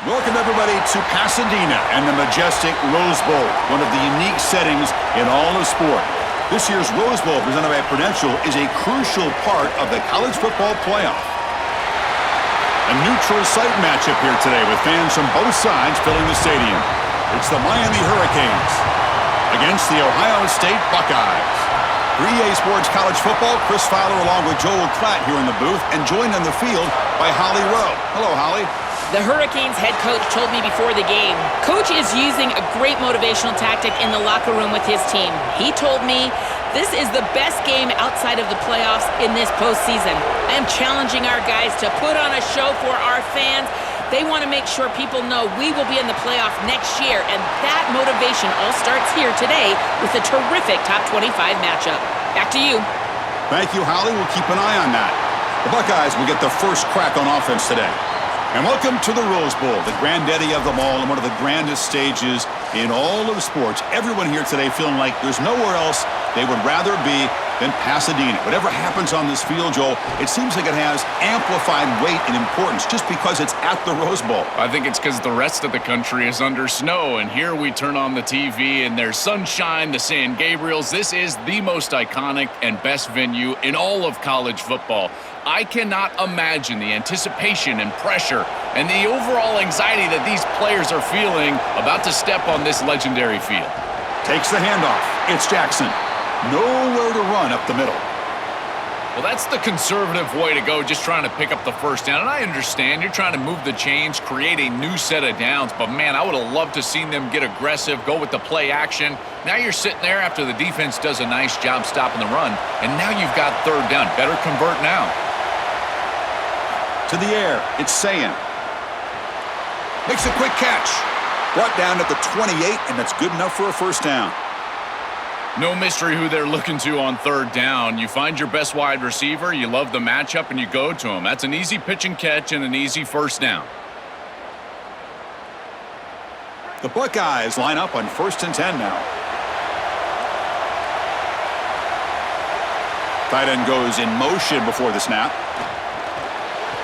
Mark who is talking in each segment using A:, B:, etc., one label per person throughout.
A: Welcome, everybody, to Pasadena and the majestic Rose Bowl, one of the unique settings in all of sport. This year's Rose Bowl, presented by Prudential, is a crucial part of the college football playoff. A neutral site matchup here today with fans from both sides filling the stadium. It's the Miami Hurricanes against the Ohio State Buckeyes. For EA Sports College Football, Chris Fowler along with Joel Klatt here in the booth, and joined on the field by Holly Rowe. Hello, Holly.
B: The Hurricanes head coach told me before the game, Coach is using a great motivational tactic in the locker room with his team. He told me, this is the best game outside of the playoffs in this postseason. I am challenging our guys to put on a show for our fans. They want to make sure people know we will be in the playoff next year, and that motivation all starts here today with a terrific top 25 matchup. Back to you.
A: Thank you, Holly. We'll keep an eye on that. The Buckeyes will get the first crack on offense today. And welcome to the Rose Bowl, the granddaddy of them all and one of the grandest stages in all of sports. Everyone here today feeling like there's nowhere else they would rather be than Pasadena. Whatever happens on this field, Joel, it seems like it has amplified weight and importance just because it's at the Rose Bowl.
C: I think it's because the rest of the country is under snow, and here we turn on the TV and there's sunshine, the San Gabriels. This is the most iconic and best venue in all of college football. I cannot imagine the anticipation and pressure and the overall anxiety that these players are feeling about to step on this legendary field.
A: Takes the handoff. It's Jackson. Nowhere to run up the middle.
C: Well, that's the conservative way to go, just trying to pick up the first down. And I understand you're trying to move the chains, create a new set of downs. But, man, I would have loved to seen them get aggressive, go with the play action. Now you're sitting there after the defense does a nice job stopping the run. And now you've got third down. Better convert now.
A: To the air, it's Sayin. Makes a quick catch. Brought down at the 28, and that's good enough for a first down.
C: No mystery who they're looking to on third down. You find your best wide receiver, you love the matchup, and you go to him. That's an easy pitch and catch and an easy first down.
A: The Buckeyes line up on 1st and 10 now. Tight end goes in motion before the snap.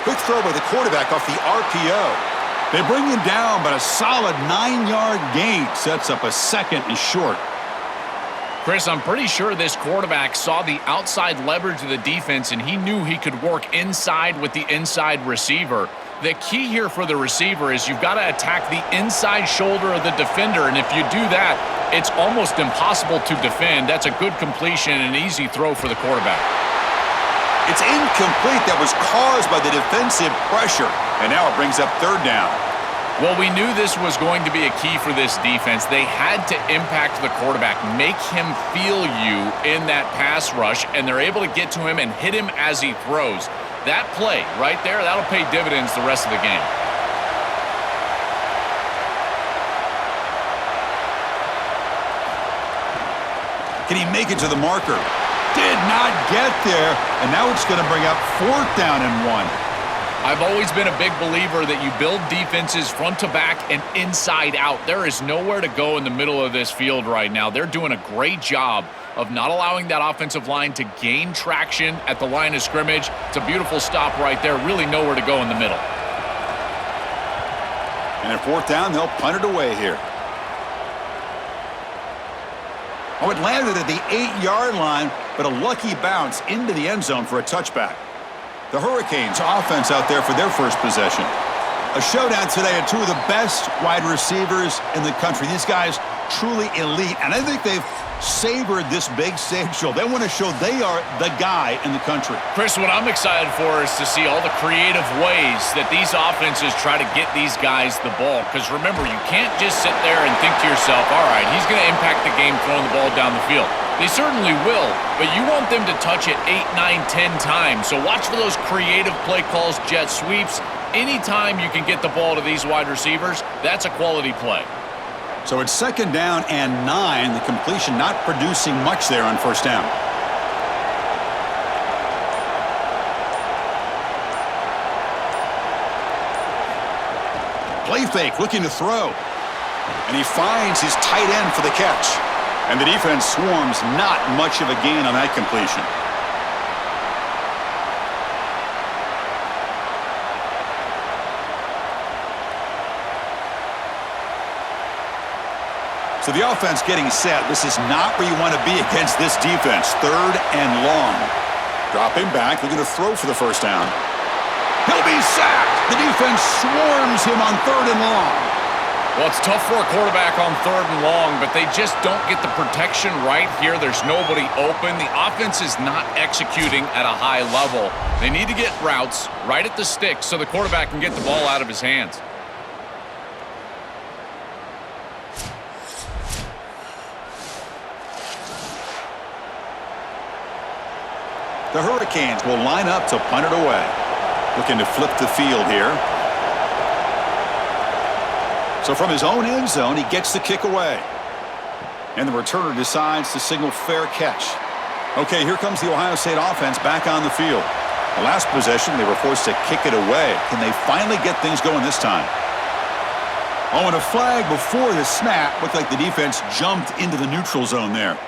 A: Quick throw by the quarterback off the RPO. They bring him down, but a solid 9-yard gain sets up a second and short.
C: Chris, I'm pretty sure this quarterback saw the outside leverage of the defense, and he knew he could work inside with the inside receiver. The key here for the receiver is you've got to attack the inside shoulder of the defender, and if you do that, it's almost impossible to defend. That's a good completion and an easy throw for the quarterback.
A: It's incomplete. That was caused by the defensive pressure, and now it brings up third down.
C: Well, we knew this was going to be a key for this defense. They had to impact the quarterback, make him feel you in that pass rush, and they're able to get to him and hit him as he throws. That play right there, that'll pay dividends the rest of the game.
A: Can he make it to the marker? Did not get there, and now it's going to bring up 4th down and 1.
C: I've always been a big believer that you build defenses front to back and inside out. There is nowhere to go in the middle of this field right now. They're doing a great job of not allowing that offensive line to gain traction at the line of scrimmage. It's a beautiful stop right there. Really nowhere to go in the middle.
A: And at 4th down, they'll punt it away here. Oh, it landed at the 8-yard line, but a lucky bounce into the end zone for a touchback. The Hurricanes offense out there for their first possession. A showdown today of two of the best wide receivers in the country. These guys truly elite, and I think they've savored this big stage show. They want to show they are the guy in the country.
C: Chris, what I'm excited for is to see all the creative ways that these offenses try to get these guys the ball. Because remember, you can't just sit there and think to yourself, all right, he's going to impact the game throwing the ball down the field. They certainly will, but you want them to touch it 8, 9, 10 times. So watch for those creative play calls, jet sweeps. Anytime you can get the ball to these wide receivers, that's a quality play.
A: So it's 2nd down and 9. The completion not producing much there on 1st down. Play fake, looking to throw. And he finds his tight end for the catch. And the defense swarms, not much of a gain on that completion. So the offense getting set. This is not where you want to be against this defense. 3rd and long. Dropping back, looking to throw for the first down. He'll be sacked. The defense swarms him on 3rd and long.
C: Well, it's tough for a quarterback on 3rd and long, but they just don't get the protection right here. There's nobody open. The offense is not executing at a high level. They need to get routes right at the stick so the quarterback can get the ball out of his hands.
A: The Hurricanes will line up to punt it away. Looking to flip the field here. So from his own end zone, he gets the kick away. And the returner decides to signal fair catch. Okay, here comes the Ohio State offense back on the field. The last possession, they were forced to kick it away. Can they finally get things going this time? Oh, and a flag before the snap. Looked like the defense jumped into the neutral zone there.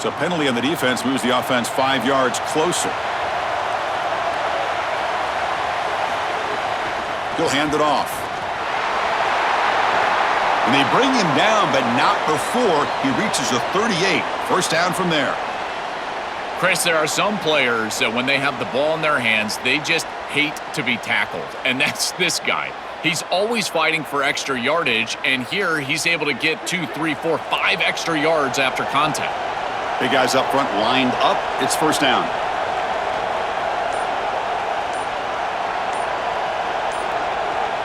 A: So penalty on the defense moves the offense 5 yards closer. He'll hand it off. And they bring him down, but not before he reaches the 38. First down from there.
C: Chris, there are some players that when they have the ball in their hands, they just hate to be tackled. And that's this guy. He's always fighting for extra yardage, and here he's able to get 2, 3, 4, 5 extra yards after contact.
A: Big guys up front lined up. It's first down.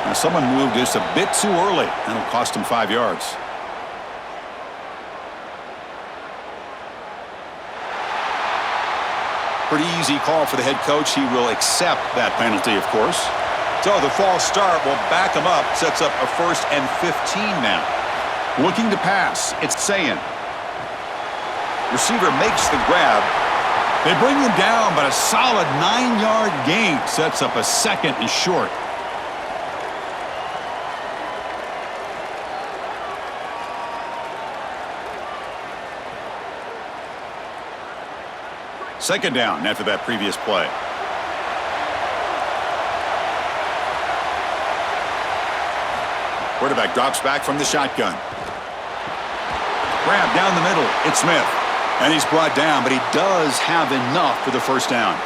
A: Now someone moved just a bit too early. That'll cost him 5 yards. Pretty easy call for the head coach. He will accept that penalty, of course. So the false start will back him up. Sets up a 1st and 15 now. Looking to pass. It's Sayin. Receiver makes the grab. They bring him down, but a solid 9-yard gain sets up a 2nd and short. Second down after that previous play. Quarterback drops back from the shotgun. Grab down the middle. It's Smith. And he's brought down, but he does have enough for the first down.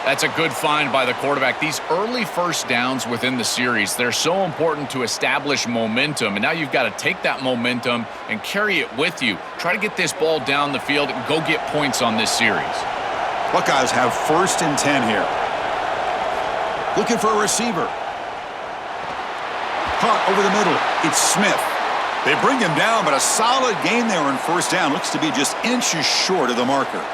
C: That's a good find by the quarterback. These early first downs within the series, they're so important to establish momentum. And now you've got to take that momentum and carry it with you. Try to get this ball down the field and go get points on this series.
A: Buckeyes have 1st and 10 here. Looking for a receiver. Caught over the middle. It's Smith. They bring him down, but a solid gain there on first down. Looks to be just inches short of the marker.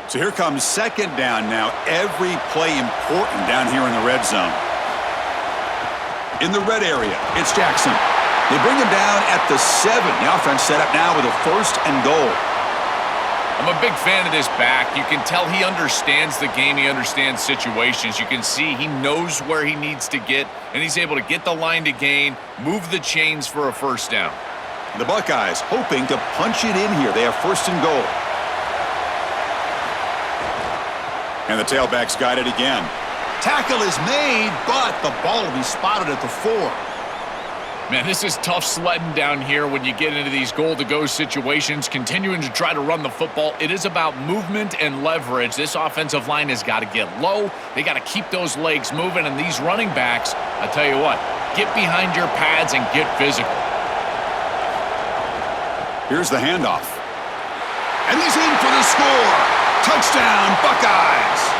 A: So here comes second down now. Every play important down here in the red zone. In the red area, it's Jackson. They bring him down at the 7. The offense set up now with a 1st and goal.
C: I'm a big fan of this back. You can tell he understands the game. He understands situations. You can see he knows where he needs to get, and he's able to get the line to gain, move the chains for a first down.
A: The Buckeyes hoping to punch it in here. They have 1st and goal. And the tailback's got it again. Tackle is made, but the ball will be spotted at the 4.
C: Man, this is tough sledding down here when you get into these goal-to-go situations, continuing to try to run the football. It is about movement and leverage. This offensive line has got to get low. They got to keep those legs moving, and these running backs, I tell you what, get behind your pads and get physical.
A: Here's the handoff. And he's in for the score. Touchdown, Buckeyes.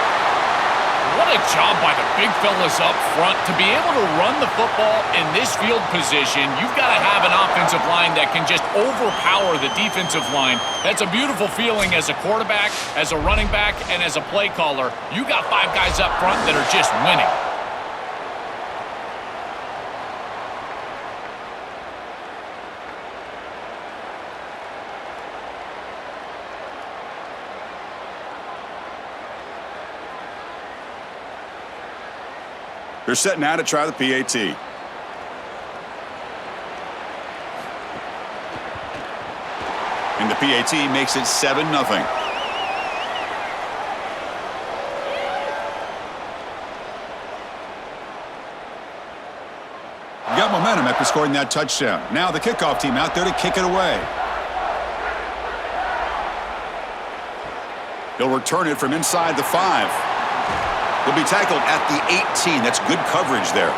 C: What a job by the big fellas up front. To be able to run the football in this field position, you've got to have an offensive line that can just overpower the defensive line. That's a beautiful feeling as a quarterback, as a running back, and as a play caller. You got 5 guys up front that are just winning.
A: They're setting out to try the PAT. the PAT makes it 7-0. Got momentum after scoring that touchdown. Now the kickoff team out there to kick it away. He'll return it from inside the 5. He'll be tackled at the 18. That's good coverage there.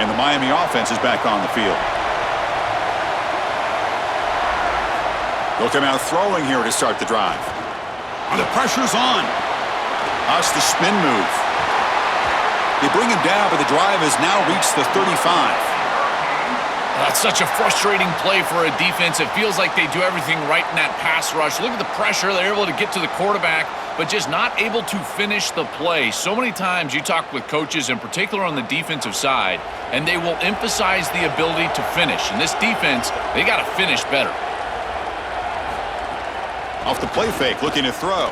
A: And the Miami offense is back on the field. They'll come out throwing here to start the drive. And the pressure's on. That's the spin move. They bring him down, but the drive has now reached the 35.
C: That's such a frustrating play for a defense. It feels like they do everything right in that pass rush. Look at the pressure. They're able to get to the quarterback, but just not able to finish the play. So many times you talk with coaches, in particular on the defensive side, and they will emphasize the ability to finish. And this defense, they got to finish better.
A: Off the play fake, looking to throw.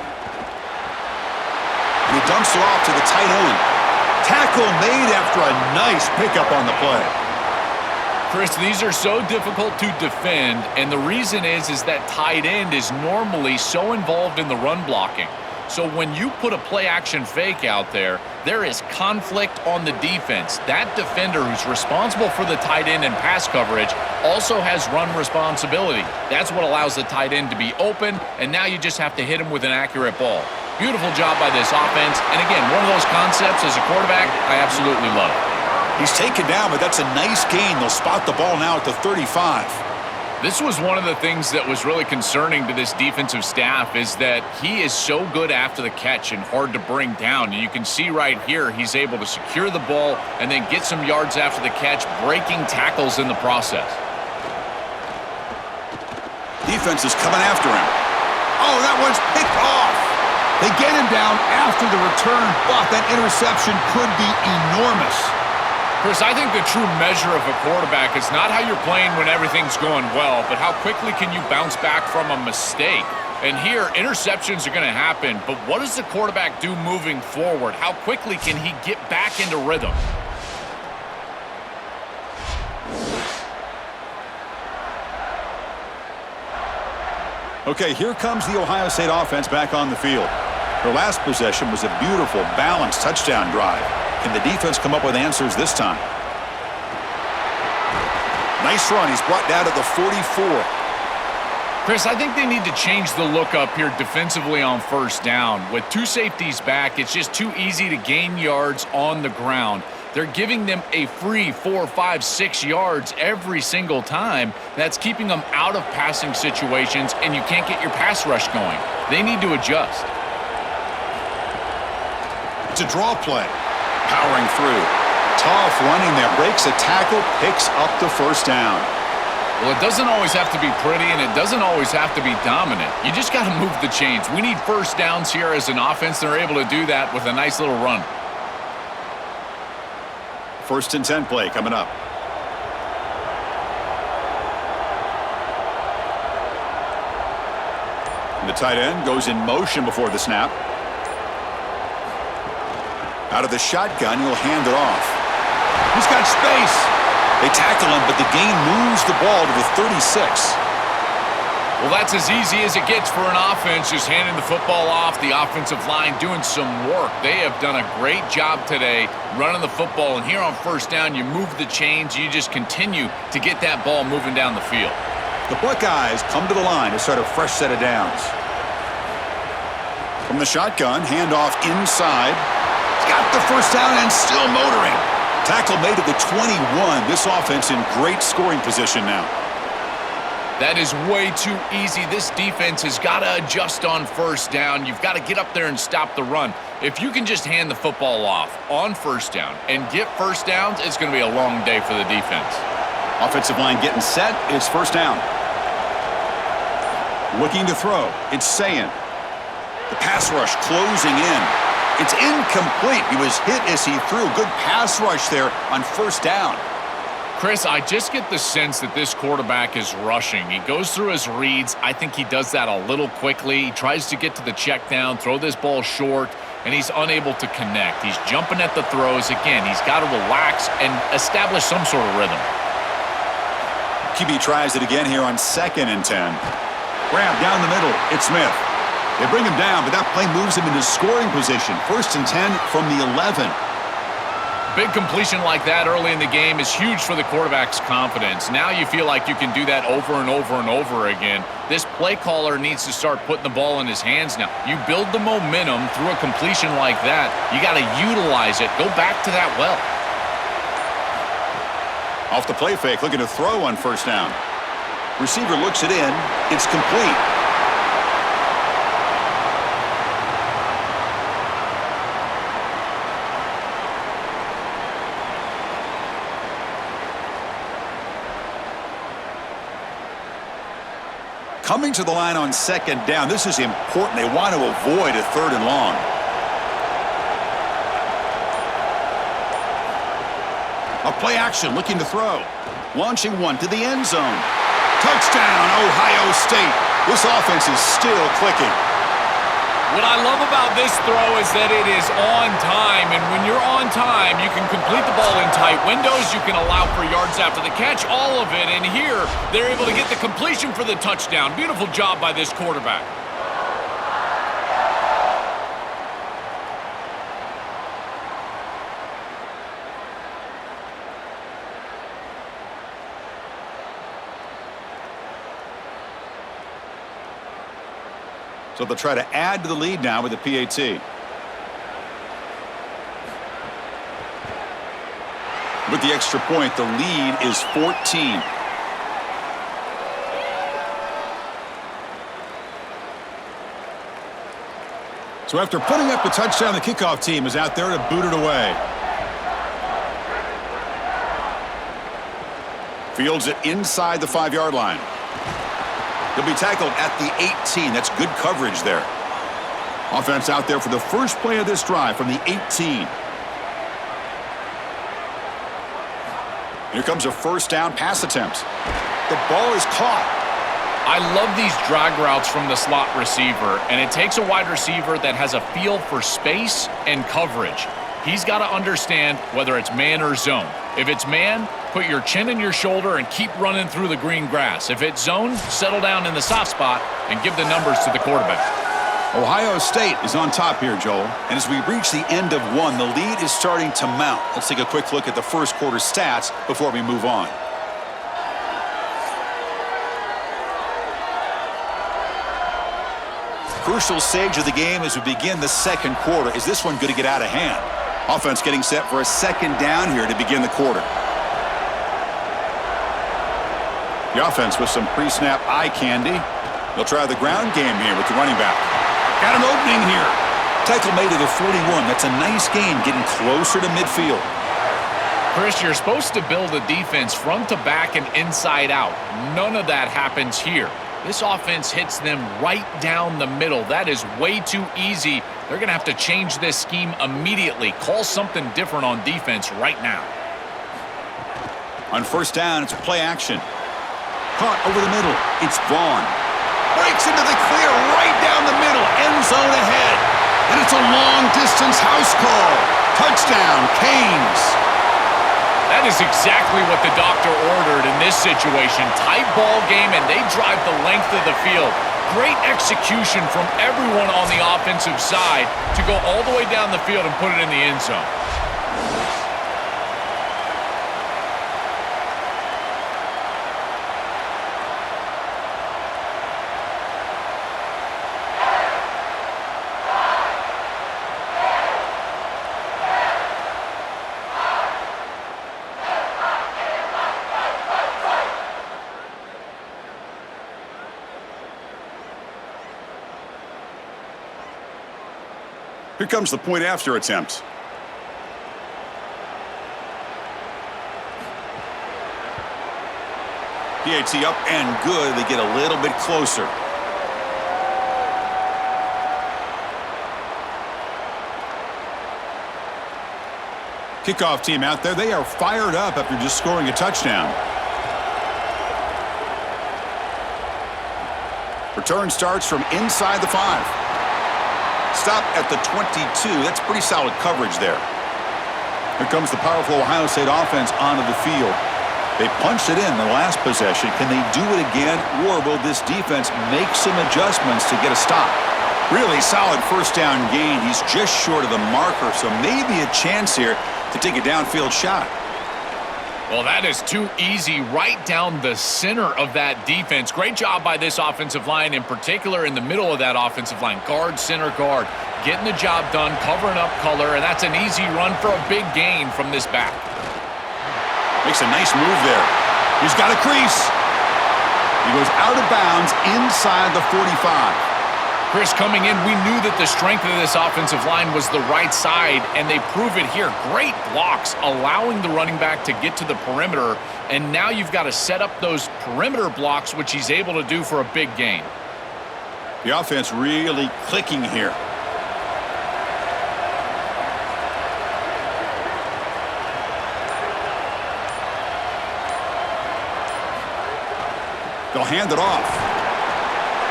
A: And he dumps it off to the tight end. Tackle made after a nice pickup on the play.
C: Chris, these are so difficult to defend, and the reason is that tight end is normally so involved in the run blocking. So when you put a play-action fake out there, there is conflict on the defense. That defender who's responsible for the tight end and pass coverage also has run responsibility. That's what allows the tight end to be open, and now you just have to hit him with an accurate ball. Beautiful job by this offense, and again, one of those concepts as a quarterback I absolutely love.
A: He's taken down, but that's a nice gain. They'll spot the ball now at the 35.
C: This was one of the things that was really concerning to this defensive staff is that he is so good after the catch and hard to bring down. And you can see right here he's able to secure the ball and then get some yards after the catch, breaking tackles in the process.
A: Defense is coming after him. Oh, that one's picked off. They get him down after the return, but that interception could be enormous.
C: Chris, I think the true measure of a quarterback is not how you're playing when everything's going well, but how quickly can you bounce back from a mistake. And here, interceptions are going to happen, but what does the quarterback do moving forward? How quickly can he get back into rhythm?
A: Okay, here comes the Ohio State offense back on the field. Their last possession was a beautiful, balanced touchdown drive. Can the defense come up with answers this time? Nice run. He's brought down to the 44.
C: Chris, I think they need to change the look up here defensively on first down. With two safeties back, it's just too easy to gain yards on the ground. They're giving them a free 4, 5, 6 yards every single time. That's keeping them out of passing situations, and you can't get your pass rush going. They need to adjust.
A: It's a draw play. Powering through. Tough running there. Breaks a tackle, picks up the first down.
C: Well, it doesn't always have to be pretty, and it doesn't always have to be dominant. You just got to move the chains. We need first downs here as an offense. They're able to do that with a nice little run.
A: First and 10 play coming up. And the tight end goes in motion before the snap. Out of the shotgun, he'll hand it off. He's got space. They tackle him, but the gain moves the ball to the 36.
C: Well, that's as easy as it gets for an offense, just handing the football off. The offensive line doing some work. They have done a great job today running the football. And here on first down, you move the chains. You just continue to get that ball moving down the field.
A: The Buckeyes come to the line to start a fresh set of downs. From the shotgun, handoff inside. He's got the first down and still motoring. Tackle made at the 21. This offense in great scoring position now.
C: That is way too easy. This defense has got to adjust on first down. You've got to get up there and stop the run. If you can just hand the football off on first down and get first downs, it's going to be a long day for the defense.
A: Offensive line getting set. It's first down. Looking to throw. It's Sayin. The pass rush closing in. It's incomplete. He was hit as he threw. Good pass rush there on first down.
C: Chris, I just get the sense that this quarterback is rushing. He goes through his reads. I think he does that a little quickly. He tries to get to the check down, throw this ball short, and he's unable to connect. He's jumping at the throws. Again, he's got to relax and establish some sort of rhythm.
A: QB tries it again here on 2nd and 10. Grab down the middle. It's Smith. They bring him down, but that play moves him into scoring position. 1st and 10 from the 11.
C: Big completion like that early in the game is huge for the quarterback's confidence. Now you feel like you can do that over and over and over again. This play caller needs to start putting the ball in his hands now. You build the momentum through a completion like that. You got to utilize it. Go back to that well.
A: Off the play fake, looking to throw on 1st down. Receiver looks it in. It's complete. Coming to the line on 2nd down. This is important. They want to avoid a 3rd and long. A play action, looking to throw. Launching one to the end zone. Touchdown, Ohio State. This offense is still clicking.
C: What I love about this throw is that it is on time, and when you're on time, you can complete the ball in tight windows, you can allow for yards after the catch, all of it, and here, they're able to get the completion for the touchdown. Beautiful job by this quarterback.
A: So they'll try to add to the lead now with the PAT. With the extra point, the lead is 14. So after putting up the touchdown, the kickoff team is out there to boot it away. Fields it inside the 5-yard line. He'll be tackled at the 18. That's good coverage there. Offense out there for the first play of this drive from the 18. Here comes a 1st down pass attempt. The ball is caught.
C: I love these drag routes from the slot receiver, and it takes a wide receiver that has a feel for space and coverage. He's got to understand whether it's man or zone. If it's man, put your chin in your shoulder and keep running through the green grass. If it's zone, settle down in the soft spot and give the numbers to the quarterback.
A: Ohio State is on top here, Joel. And as we reach the end of one, the lead is starting to mount. Let's take a quick look at the first quarter stats before we move on. Crucial stage of the game as we begin the second quarter. Is this one going to get out of hand? Offense getting set for a 2nd down here to begin the quarter. The offense with some pre-snap eye candy. They'll try the ground game here with the running back. Got an opening here. Tackle made at the 41. That's a nice gain, getting closer to midfield.
C: Chris, you're supposed to build a defense front to back and inside out. None of that happens here. This offense hits them right down the middle. That is way too easy. They're going to have to change this scheme immediately. Call something different on defense right now.
A: On 1st down, it's play action. Caught over the middle. It's Vaughn. Breaks into the clear right down the middle. End zone ahead. And it's a long-distance house call. Touchdown, Canes.
C: That is exactly what the doctor ordered in this situation. Tight ball game, and they drive the length of the field. Great execution from everyone on the offensive side to go all the way down the field and put it in the end zone.
A: Here comes the point after attempt. PAT up and good. They get a little bit closer. Kickoff team out there. They are fired up after just scoring a touchdown. Return starts from inside the 5. Stop at the 22. That's pretty solid coverage there. Here comes the powerful Ohio State offense onto the field. They punched it in the last possession. Can they do it again, or will this defense make some adjustments to get a stop? Really solid first down gain. He's just short of the marker, so maybe a chance here to take a downfield shot.
C: Well, that is too easy right down the center of that defense. Great job by this offensive line, in particular in the middle of that offensive line. Guard, center, guard. Getting the job done, covering up color, and that's an easy run for a big gain from this back.
A: Makes a nice move there. He's got a crease. He goes out of bounds inside the 45.
C: Chris, coming in, we knew that the strength of this offensive line was the right side, and they prove it here. Great blocks, allowing the running back to get to the perimeter, and now you've got to set up those perimeter blocks, which he's able to do for a big gain.
A: The offense really clicking here. They'll hand it off.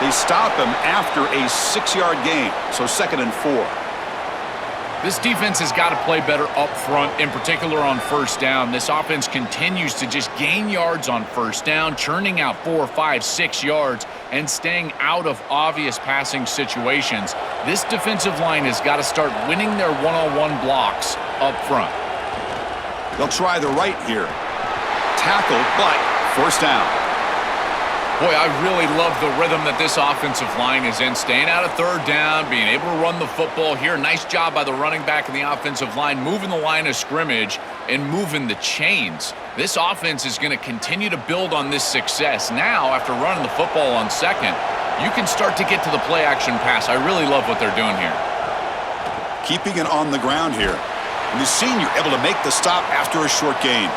A: They stop him after a 6-yard gain, so 2nd and 4.
C: This defense has got to play better up front, in particular on first down. This offense continues to just gain yards on first down, churning out 4, 5, 6 yards, and staying out of obvious passing situations. This defensive line has got to start winning their one-on-one blocks up front.
A: They'll try the right here. Tackle, but first down.
C: Boy, I really love the rhythm that this offensive line is in. Staying out of third down, being able to run the football here. Nice job by the running back and the offensive line, moving the line of scrimmage and moving the chains. This offense is going to continue to build on this success. Now, after running the football on second, you can start to get to the play-action pass. I really love what they're doing here.
A: Keeping it on the ground here. And the senior able to make the stop after a short gain.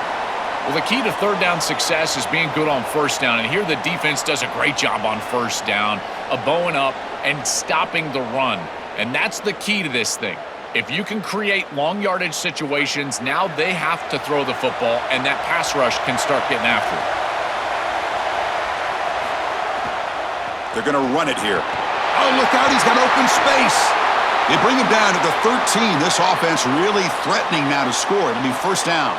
C: Well, the key to third down success is being good on first down, and here the defense does a great job on first down, bowing up and stopping the run, and that's the key to this thing. If you can create long yardage situations, now they have to throw the football, and that pass rush can start getting after it.
A: They're going to run it here. Oh, look out, he's got open space. They bring him down to the 13. This offense really threatening now to score. It'll be first down.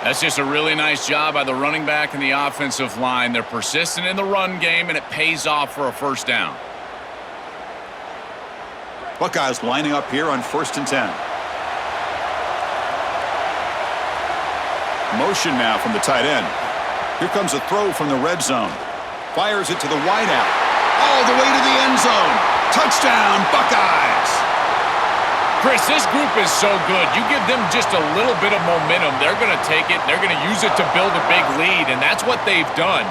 C: That's just a really nice job by the running back and the offensive line. They're persistent in the run game, and it pays off for a first down.
A: Buckeyes lining up here on 1st and 10. Motion now from the tight end. Here comes a throw from the red zone. Fires it to the wideout. All the way to the end zone. Touchdown, Buckeyes!
C: Chris, this group is so good. You give them just a little bit of momentum, they're going to take it, they're going to use it to build a big lead, and that's what they've done.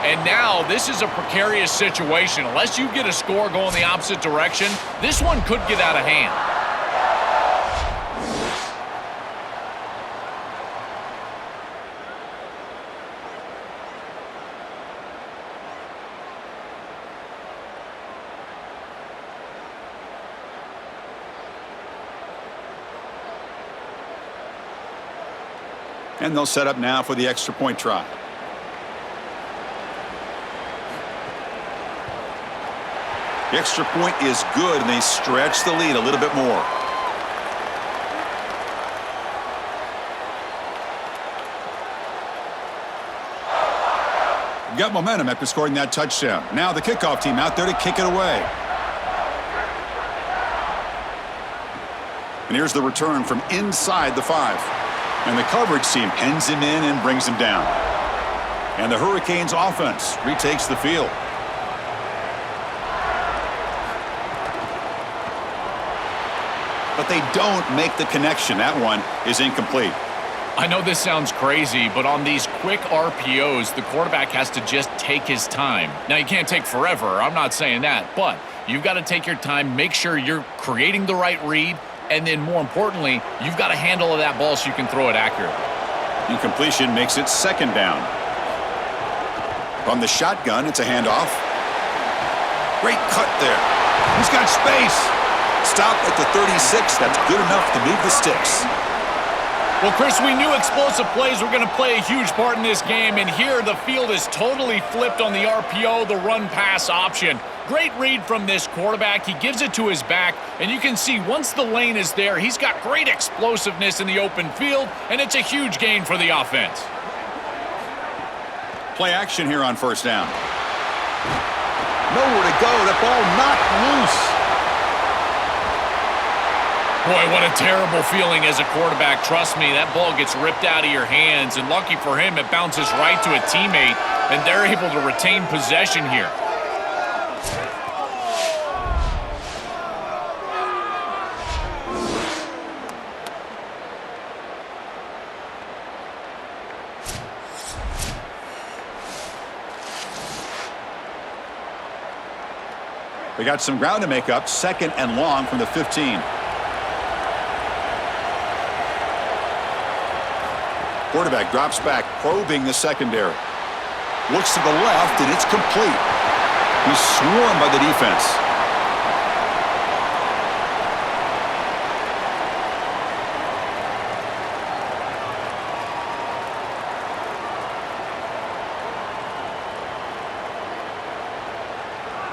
C: And now this is a precarious situation. Unless you get a score going the opposite direction, this one could get out of hand.
A: And they'll set up now for the extra point try. The extra point is good, and they stretch the lead a little bit more. Got momentum after scoring that touchdown. Now the kickoff team out there to kick it away. And here's the return from inside the 5. And the coverage team pens him in and brings him down. And the Hurricanes offense retakes the field. But they don't make the connection. That one is incomplete.
C: I know this sounds crazy, but on these quick RPOs, the quarterback has to just take his time. Now, you can't take forever. I'm not saying that. But you've got to take your time, make sure you're creating the right read, and then more importantly, you've got a handle of that ball so you can throw it accurately.
A: Incompletion makes it second down. From the shotgun, it's a handoff. Great cut there. He's got space. Stop at the 36. That's good enough to move the sticks.
C: Well, Chris, we knew explosive plays were going to play a huge part in this game, and here the field is totally flipped on the RPO, the run-pass option. Great read from this quarterback. He gives it to his back, and you can see once the lane is there, he's got great explosiveness in the open field, and it's a huge gain for the offense.
A: Play action here on first down. Nowhere to go. That ball knocked loose.
C: Boy, what a terrible feeling as a quarterback. Trust me, that ball gets ripped out of your hands, and lucky for him, it bounces right to a teammate, and they're able to retain possession here.
A: They got some ground to make up, 2nd and long from the 15. Quarterback drops back, probing the secondary. Looks to the left, and it's complete. He's swarmed by the defense.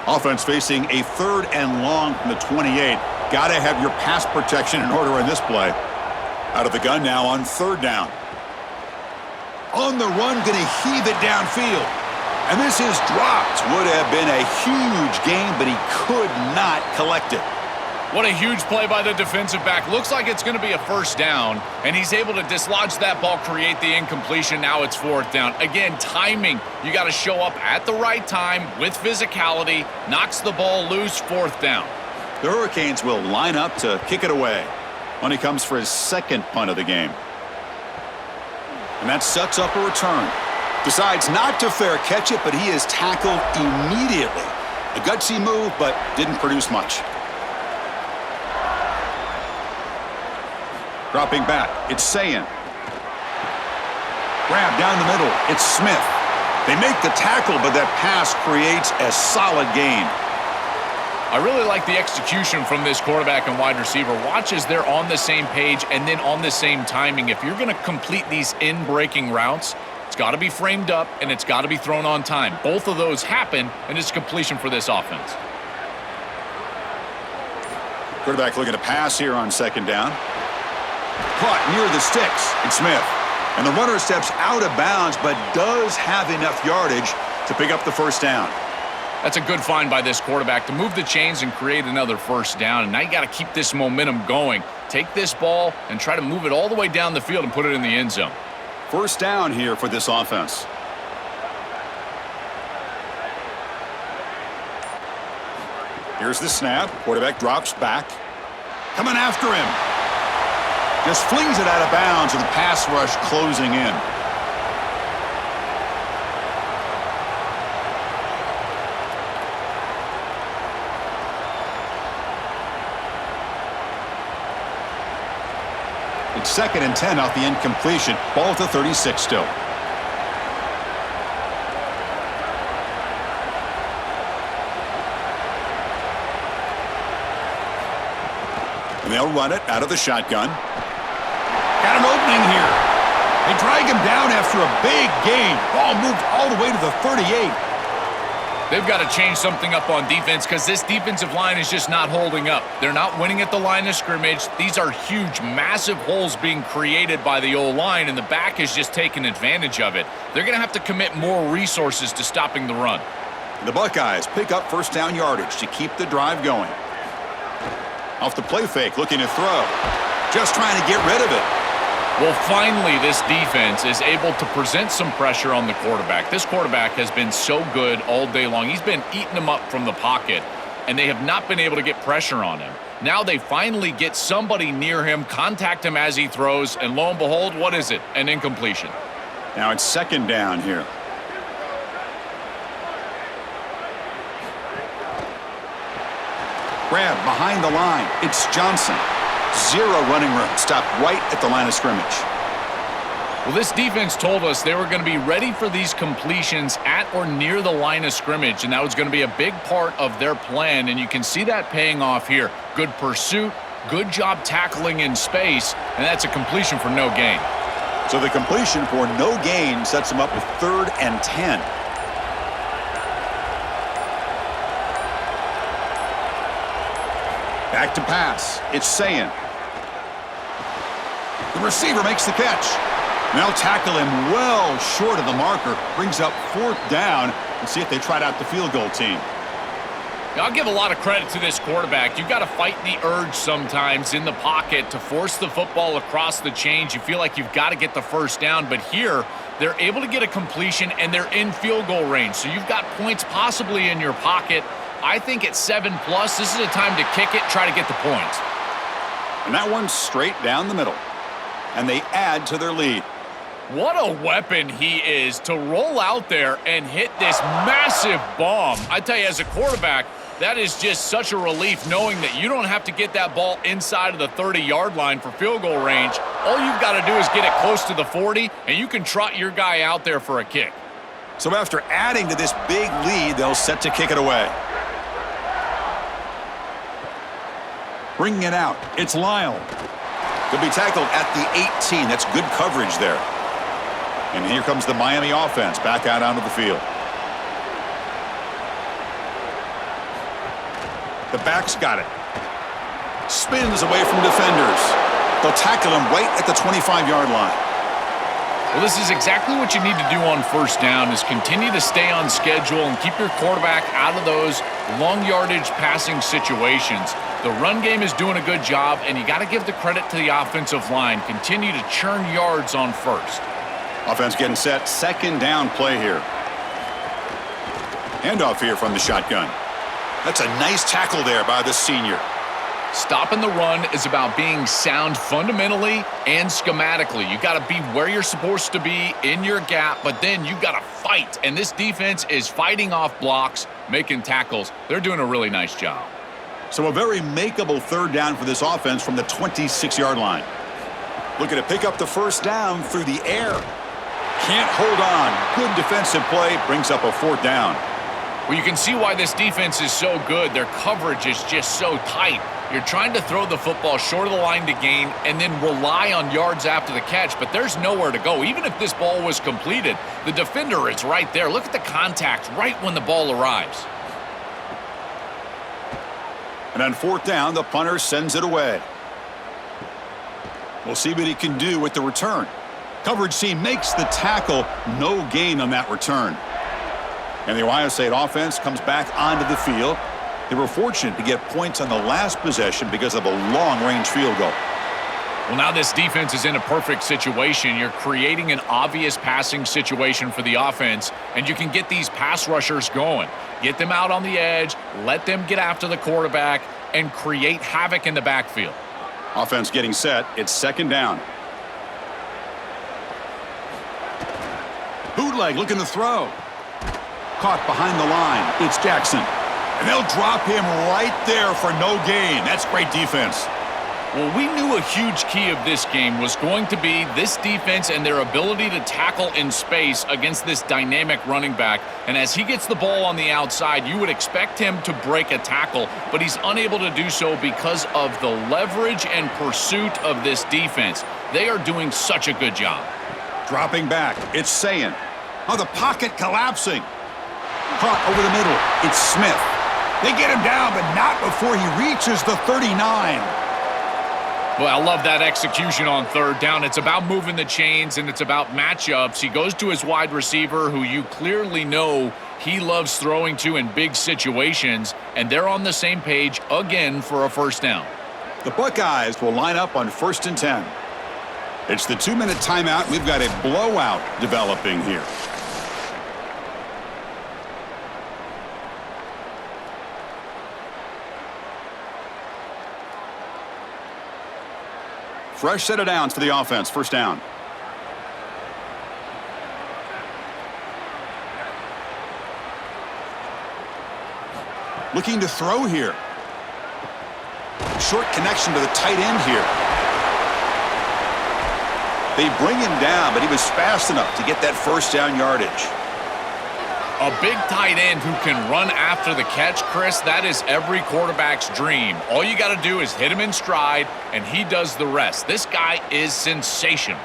A: Offense facing a 3rd and long from the 28. Got to have your pass protection in order in this play. Out of the gun now on 3rd down. On the run, going to heave it downfield. And this is dropped. Would have been a huge gain, but he could not collect it.
C: What a huge play by the defensive back. Looks like it's going to be a first down, and he's able to dislodge that ball, create the incompletion. Now it's 4th down. Again, timing. You got to show up at the right time with physicality. Knocks the ball loose, 4th down.
A: The Hurricanes will line up to kick it away when he comes for his 2nd punt of the game. And that sets up a return. Decides not to fair catch it, but he is tackled immediately. A gutsy move, but didn't produce much. Dropping back, it's Sayin. Grab down the middle, it's Smith. They make the tackle, but that pass creates a solid gain.
C: I really like the execution from this quarterback and wide receiver. Watch as they're on the same page and then on the same timing. If you're going to complete these in-breaking routes, it's got to be framed up and it's got to be thrown on time. Both of those happen, and it's completion for this offense.
A: Quarterback looking to pass here on 2nd down. Caught near the sticks. It's Smith. And the runner steps out of bounds, but does have enough yardage to pick up the first down.
C: That's a good find by this quarterback to move the chains and create another first down. And now you got to keep this momentum going. Take this ball and try to move it all the way down the field and put it in the end zone.
A: First down here for this offense. Here's the snap. Quarterback drops back. Coming after him. Just flings it out of bounds with the pass rush closing in. It's 2nd and 10 off the incompletion. Ball at the 36 still. And they'll run it out of the shotgun. Got an opening here. They drag him down after a big gain. Ball moved all the way to the 38.
C: They've got to change something up on defense because this defensive line is just not holding up. They're not winning at the line of scrimmage. These are huge, massive holes being created by the O-line, and the back is just taking advantage of it. They're going to have to commit more resources to stopping the run.
A: The Buckeyes pick up first down yardage to keep the drive going. Off the play fake, looking to throw. Just trying to get rid of it.
C: Well, finally, this defense is able to present some pressure on the quarterback. This quarterback has been so good all day long. He's been eating them up from the pocket, and they have not been able to get pressure on him. Now they finally get somebody near him, contact him as he throws, and lo and behold, what is it? An incompletion.
A: Now it's 2nd down here. Grab behind the line. It's Johnson. 0 running room. Stopped right at the line of scrimmage.
C: Well, this defense told us they were going to be ready for these completions at or near the line of scrimmage, and that was going to be a big part of their plan, and you can see that paying off here. Good pursuit, good job tackling in space, and that's a completion for no gain.
A: So the completion for no gain sets them up with 3rd and 10. Back to pass. It's Sayin. The receiver makes the catch. They'll tackle him well short of the marker. Brings up 4th down. And see if they tried out the field goal team.
C: I'll give a lot of credit to this quarterback. You've got to fight the urge sometimes in the pocket to force the football across the chains. You feel like you've got to get the first down, but here they're able to get a completion and they're in field goal range. So you've got points possibly in your pocket. I think at 7+, this is a time to kick it, try to get the points.
A: And that one's straight down the middle. And they add to their lead.
C: What a weapon he is to roll out there and hit this massive bomb. I tell you, as a quarterback, that is just such a relief knowing that you don't have to get that ball inside of the 30-yard line for field goal range. All you've got to do is get it close to the 40, and you can trot your guy out there for a kick.
A: So after adding to this big lead, they'll set to kick it away. Bringing it out, it's Lyle. He'll be tackled at the 18. That's good coverage there. And here comes the Miami offense back out onto the field. The back's got it. Spins away from defenders. They'll tackle him right at the 25-yard line.
C: Well, this is exactly what you need to do on first down is continue to stay on schedule and keep your quarterback out of those long yardage passing situations. The run game is doing a good job, and you got to give the credit to the offensive line. Continue to churn yards on first.
A: Offense getting set. 2nd down play here. Handoff here from the shotgun. That's a nice tackle there by the senior.
C: Stopping the run is about being sound fundamentally and schematically. You got to be where you're supposed to be in your gap, but then you got to fight. And this defense is fighting off blocks, making tackles. They're doing a really nice job.
A: So a very makeable 3rd down for this offense from the 26-yard line. Looking to pick up the first down through the air. Can't hold on. Good defensive play. Brings up a 4th down.
C: Well, you can see why this defense is so good. Their coverage is just so tight. You're trying to throw the football short of the line to gain and then rely on yards after the catch, but there's nowhere to go. Even if this ball was completed, the defender is right there. Look at the contact right when the ball arrives.
A: And on 4th down, the punter sends it away. We'll see what he can do with the return. Coverage team makes the tackle. No gain on that return. And the Ohio State offense comes back onto the field. They were fortunate to get points on the last possession because of a long-range field goal.
C: Well, now this defense is in a perfect situation. You're creating an obvious passing situation for the offense, and you can get these pass rushers going. Get them out on the edge, let them get after the quarterback, and create havoc in the backfield.
A: Offense getting set. It's 2nd down. Bootleg looking to throw. Caught behind the line. It's Jackson. And they'll drop him right there for no gain. That's great defense.
C: Well, we knew a huge key of this game was going to be this defense and their ability to tackle in space against this dynamic running back. And as he gets the ball on the outside, you would expect him to break a tackle, but he's unable to do so because of the leverage and pursuit of this defense. They are doing such a good job.
A: Dropping back. It's Sayin. Oh, the pocket collapsing. Caught over the middle. It's Smith. They get him down, but not before he reaches the 39.
C: Well, I love that execution on 3rd down. It's about moving the chains, and it's about matchups. He goes to his wide receiver, who you clearly know he loves throwing to in big situations, and they're on the same page again for a first down.
A: The Buckeyes will line up on 1st and 10. It's the 2-minute timeout. We've got a blowout developing here. Fresh set of downs for the offense. 1st down. Looking to throw here. Short connection to the tight end here. They bring him down, but he was fast enough to get that first down yardage.
C: A big tight end who can run after the catch, Chris, that is every quarterback's dream. All you got to do is hit him in stride, and he does the rest. This guy is sensational.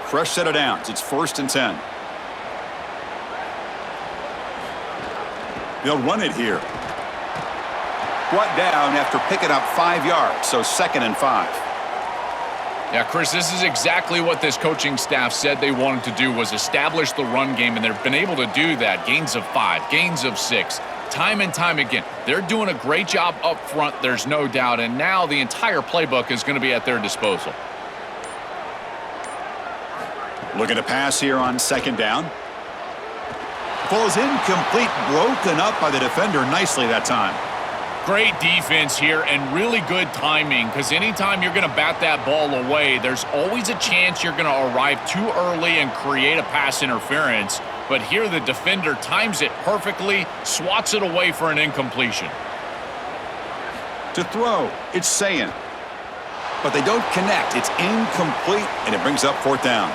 A: Fresh set of downs. It's 1st and 10. They'll run it here. Brought down after picking up 5 yards, so 2nd and 5.
C: Yeah, Chris, this is exactly what this coaching staff said they wanted to do, was establish the run game, and they've been able to do that. Gains of 5, gains of 6, time and time again. They're doing a great job up front, there's no doubt, and now the entire playbook is going to be at their disposal.
A: Looking to pass here on second down. Falls incomplete, broken up by the defender nicely that time.
C: Great defense here and really good timing, because anytime you're going to bat that ball away, there's always a chance you're going to arrive too early and create a pass interference. But here the defender times it perfectly, swats it away for an incompletion.
A: To throw, it's saying. But they don't connect. It's incomplete, and it brings up fourth down.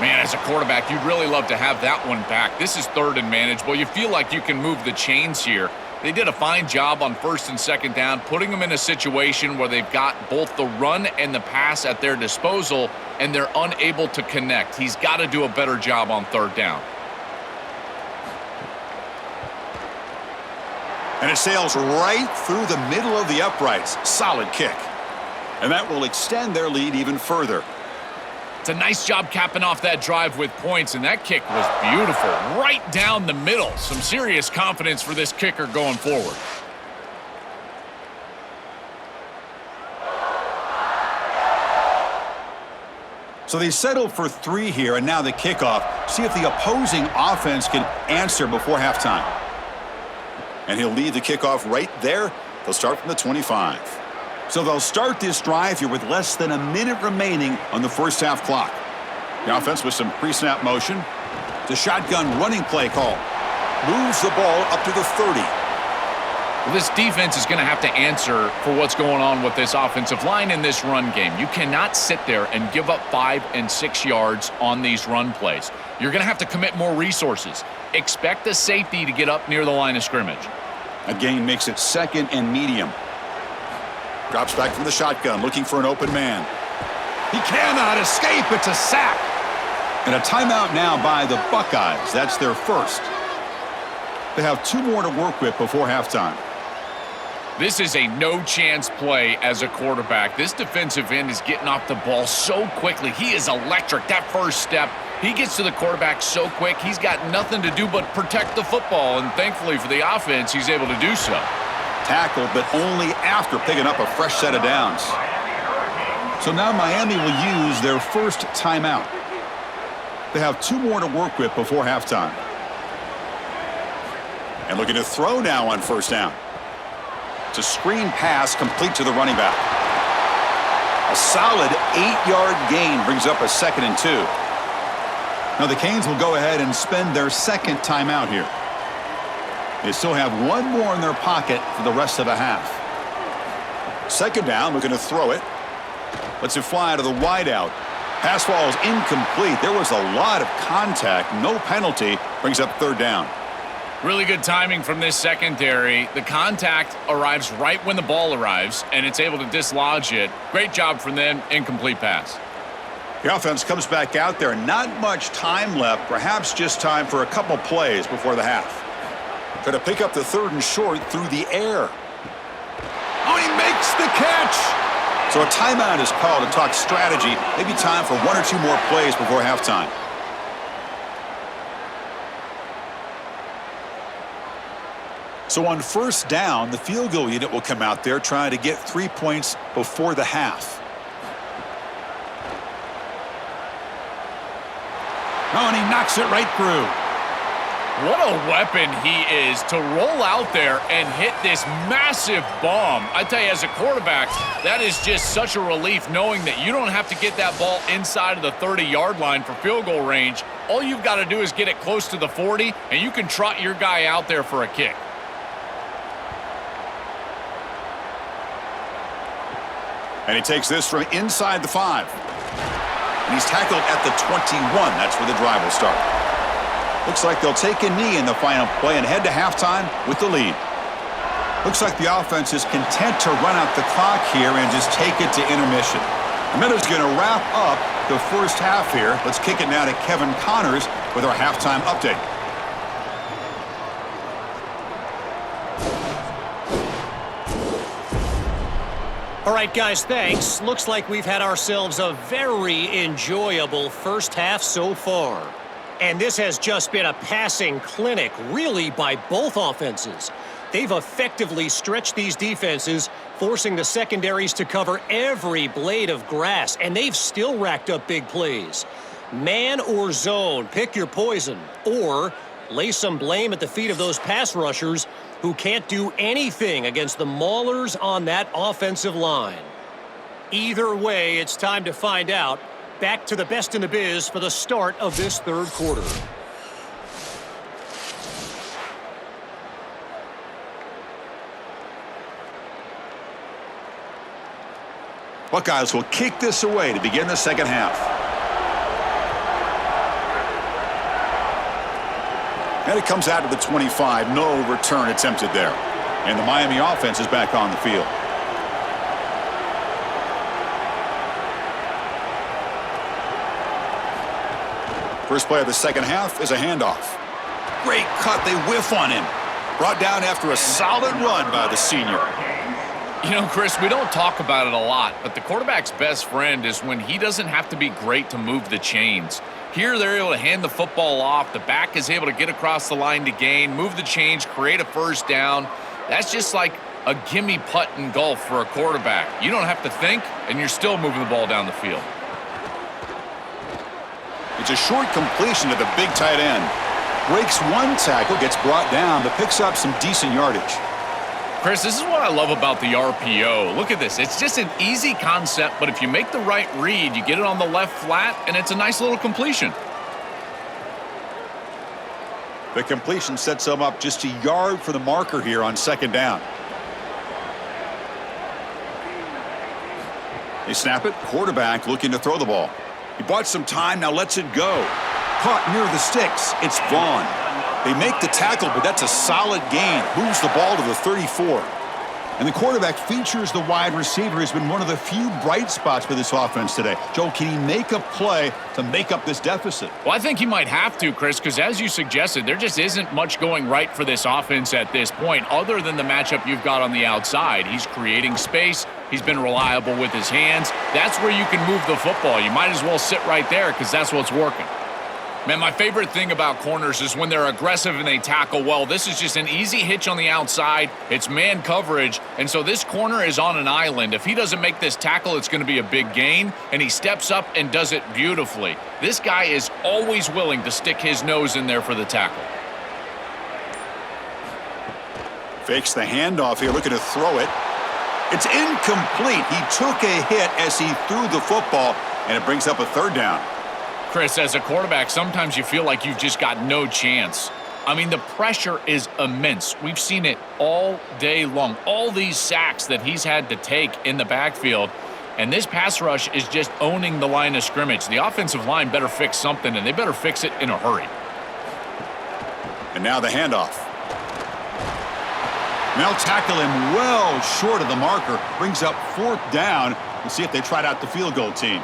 C: Man, as a quarterback, you'd really love to have that one back. This is third and manageable. You feel like you can move the chains here. They did a fine job on first and second down, putting them in a situation where they've got both the run and the pass at their disposal, and they're unable to connect. He's got to do a better job on third down.
A: And it sails right through the middle of the uprights. Solid kick. And that will extend their lead even further.
C: It's a nice job capping off that drive with points, and that kick was beautiful. Right down the middle. Some serious confidence for this kicker going forward.
A: So they settled for 3 here, and now the kickoff. See if the opposing offense can answer before halftime. And he'll lead the kickoff right there. They'll start from the 25. So they'll start this drive here with less than a minute remaining on the first half clock. The offense with some pre-snap motion. The shotgun running play call. Moves the ball up to the 30.
C: Well, this defense is going to have to answer for what's going on with this offensive line in this run game. You cannot sit there and give up 5 and 6 yards on these run plays. You're going to have to commit more resources. Expect the safety to get up near the line of scrimmage.
A: A gain makes it second and medium. Drops back from the shotgun, looking for an open man. He cannot escape. It's a sack. And a timeout now by the Buckeyes. That's their first. They have 2 more to work with before halftime.
C: This is a no-chance play as a quarterback. This defensive end is getting off the ball so quickly. He is electric. That first step, he gets to the quarterback so quick, he's got nothing to do but protect the football. And thankfully for the offense, he's able to do so.
A: Tackled, but only after picking up a fresh set of downs. So now Miami will use their first timeout. They have 2 more to work with before halftime. And looking to throw now on first down. It's a screen pass complete to the running back. A solid 8-yard gain brings up a second and 2. Now the Canes will go ahead and spend their second timeout here. They still have 1 more in their pocket for the rest of the half. Second down, looking to throw it. Lets it fly to the wideout. Pass ball is incomplete. There was a lot of contact. No penalty. Brings up third down.
C: Really good timing from this secondary. The contact arrives right when the ball arrives, and it's able to dislodge it. Great job from them. Incomplete pass.
A: The offense comes back out there. Not much time left. Perhaps just time for a couple plays before the half. Try to pick up the third and short through the air. Oh, he makes the catch! So a timeout is called to talk strategy. Maybe time for 1 or 2 more plays before halftime. So on first down, the field goal unit will come out there trying to get 3 points before the half. Oh, and he knocks it right through.
C: What a weapon he is to roll out there and hit this massive bomb. I tell you, as a quarterback, that is just such a relief knowing that you don't have to get that ball inside of the 30-yard line for field goal range. All you've got to do is get it close to the 40, and you can trot your guy out there for a kick.
A: And he takes this from inside the 5. And he's tackled at the 21. That's where the drive will start. Looks like they'll take a knee in the final play and head to halftime with the lead. Looks like the offense is content to run out the clock here and just take it to intermission. The Miller's going to wrap up the first half here. Let's kick it now to Kevin Connors with our halftime update.
D: All right, guys, thanks. Looks like we've had ourselves a very enjoyable first half so far. And this has just been a passing clinic, really, by both offenses. They've effectively stretched these defenses, forcing the secondaries to cover every blade of grass, and they've still racked up big plays. Man or zone, pick your poison, or lay some blame at the feet of those pass rushers who can't do anything against the maulers on that offensive line. Either way, it's time to find out. Back to the best in the biz for the start of this third quarter.
A: Buckeyes will kick this away to begin the second half. And it comes out to the 25. No return attempted there. And the Miami offense is back on the field. First play of the second half is a handoff. Great cut. They whiff on him. Brought down after a solid run by the senior.
C: You know, Chris, we don't talk about it a lot, but the quarterback's best friend is when he doesn't have to be great to move the chains. Here, they're able to hand the football off. The back is able to get across the line to gain, move the chains, create a first down. That's just like a gimme putt in golf for a quarterback. You don't have to think, and you're still moving the ball down the field.
A: It's a short completion to the big tight end. Breaks one tackle, gets brought down, but picks up some decent yardage.
C: Chris, this is what I love about the RPO. Look at this. It's just an easy concept, but if you make the right read, you get it on the left flat, and it's a nice little completion.
A: The completion sets them up just a yard for the marker here on second down. They snap it. Quarterback looking to throw the ball. He bought some time, now lets it go. Caught near the sticks. It's Vaughn. They make the tackle, but that's a solid gain. Moves the ball to the 34. And the quarterback features the wide receiver. Has been one of the few bright spots for this offense today. Joe, can he make a play to make up this deficit?
C: Well, I think he might have to, Chris, because as you suggested, there just isn't much going right for this offense at this point, other than the matchup you've got on the outside. He's creating space. He's been reliable with his hands. That's where you can move the football. You might as well sit right there because that's what's working. Man, my favorite thing about corners is when they're aggressive and they tackle well. This is just an easy hitch on the outside. It's man coverage, and so this corner is on an island. If he doesn't make this tackle, it's going to be a big gain, and he steps up and does it beautifully. This guy is always willing to stick his nose in there for the tackle.
A: Fakes the handoff here, looking to throw it. It's incomplete. He took a hit as he threw the football, and it brings up a third down.
C: Chris, as a quarterback, sometimes you feel like you've just got no chance. I mean, the pressure is immense. We've seen it all day long. All these sacks that he's had to take in the backfield, and this pass rush is just owning the line of scrimmage. The offensive line better fix something, and they better fix it in a hurry.
A: And now the handoff. They'll tackle him well short of the marker. Brings up fourth down. We'll see if they tried out the field goal team.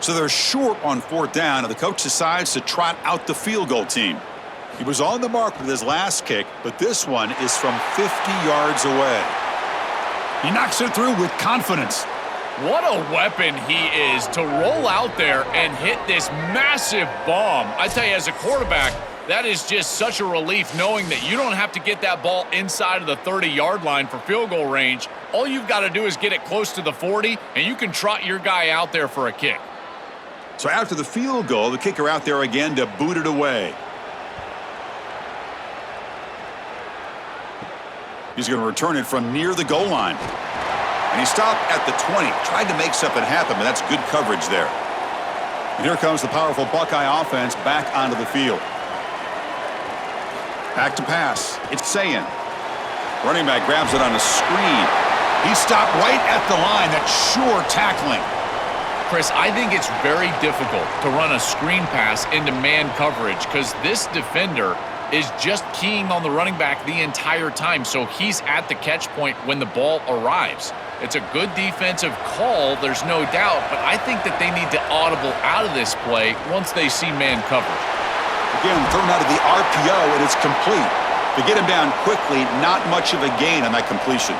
A: So they're short on fourth down, and the coach decides to trot out the field goal team. He was on the mark with his last kick, but this one is from 50 yards away. He knocks it through with confidence.
C: What a weapon he is to roll out there and hit this massive bomb. I tell you, as a quarterback, that is just such a relief knowing that you don't have to get that ball inside of the 30-yard line for field goal range. All you've got to do is get it close to the 40, and you can trot your guy out there for a kick.
A: So after the field goal, the kicker out there again to boot it away. He's going to return it from near the goal line. And he stopped at the 20. Tried to make something happen, but that's good coverage there. And here comes the powerful Buckeye offense back onto the field. Back to pass. It's Sayin. Running back grabs it on a screen. He stopped right at the line. That's sure tackling.
C: Chris, I think it's very difficult to run a screen pass into man coverage because this defender is just keying on the running back the entire time, so he's at the catch point when the ball arrives. It's a good defensive call, there's no doubt, but I think that they need to audible out of this play once they see man coverage.
A: Again, thrown out of the RPO, and it's complete. To get him down quickly, not much of a gain on that completion.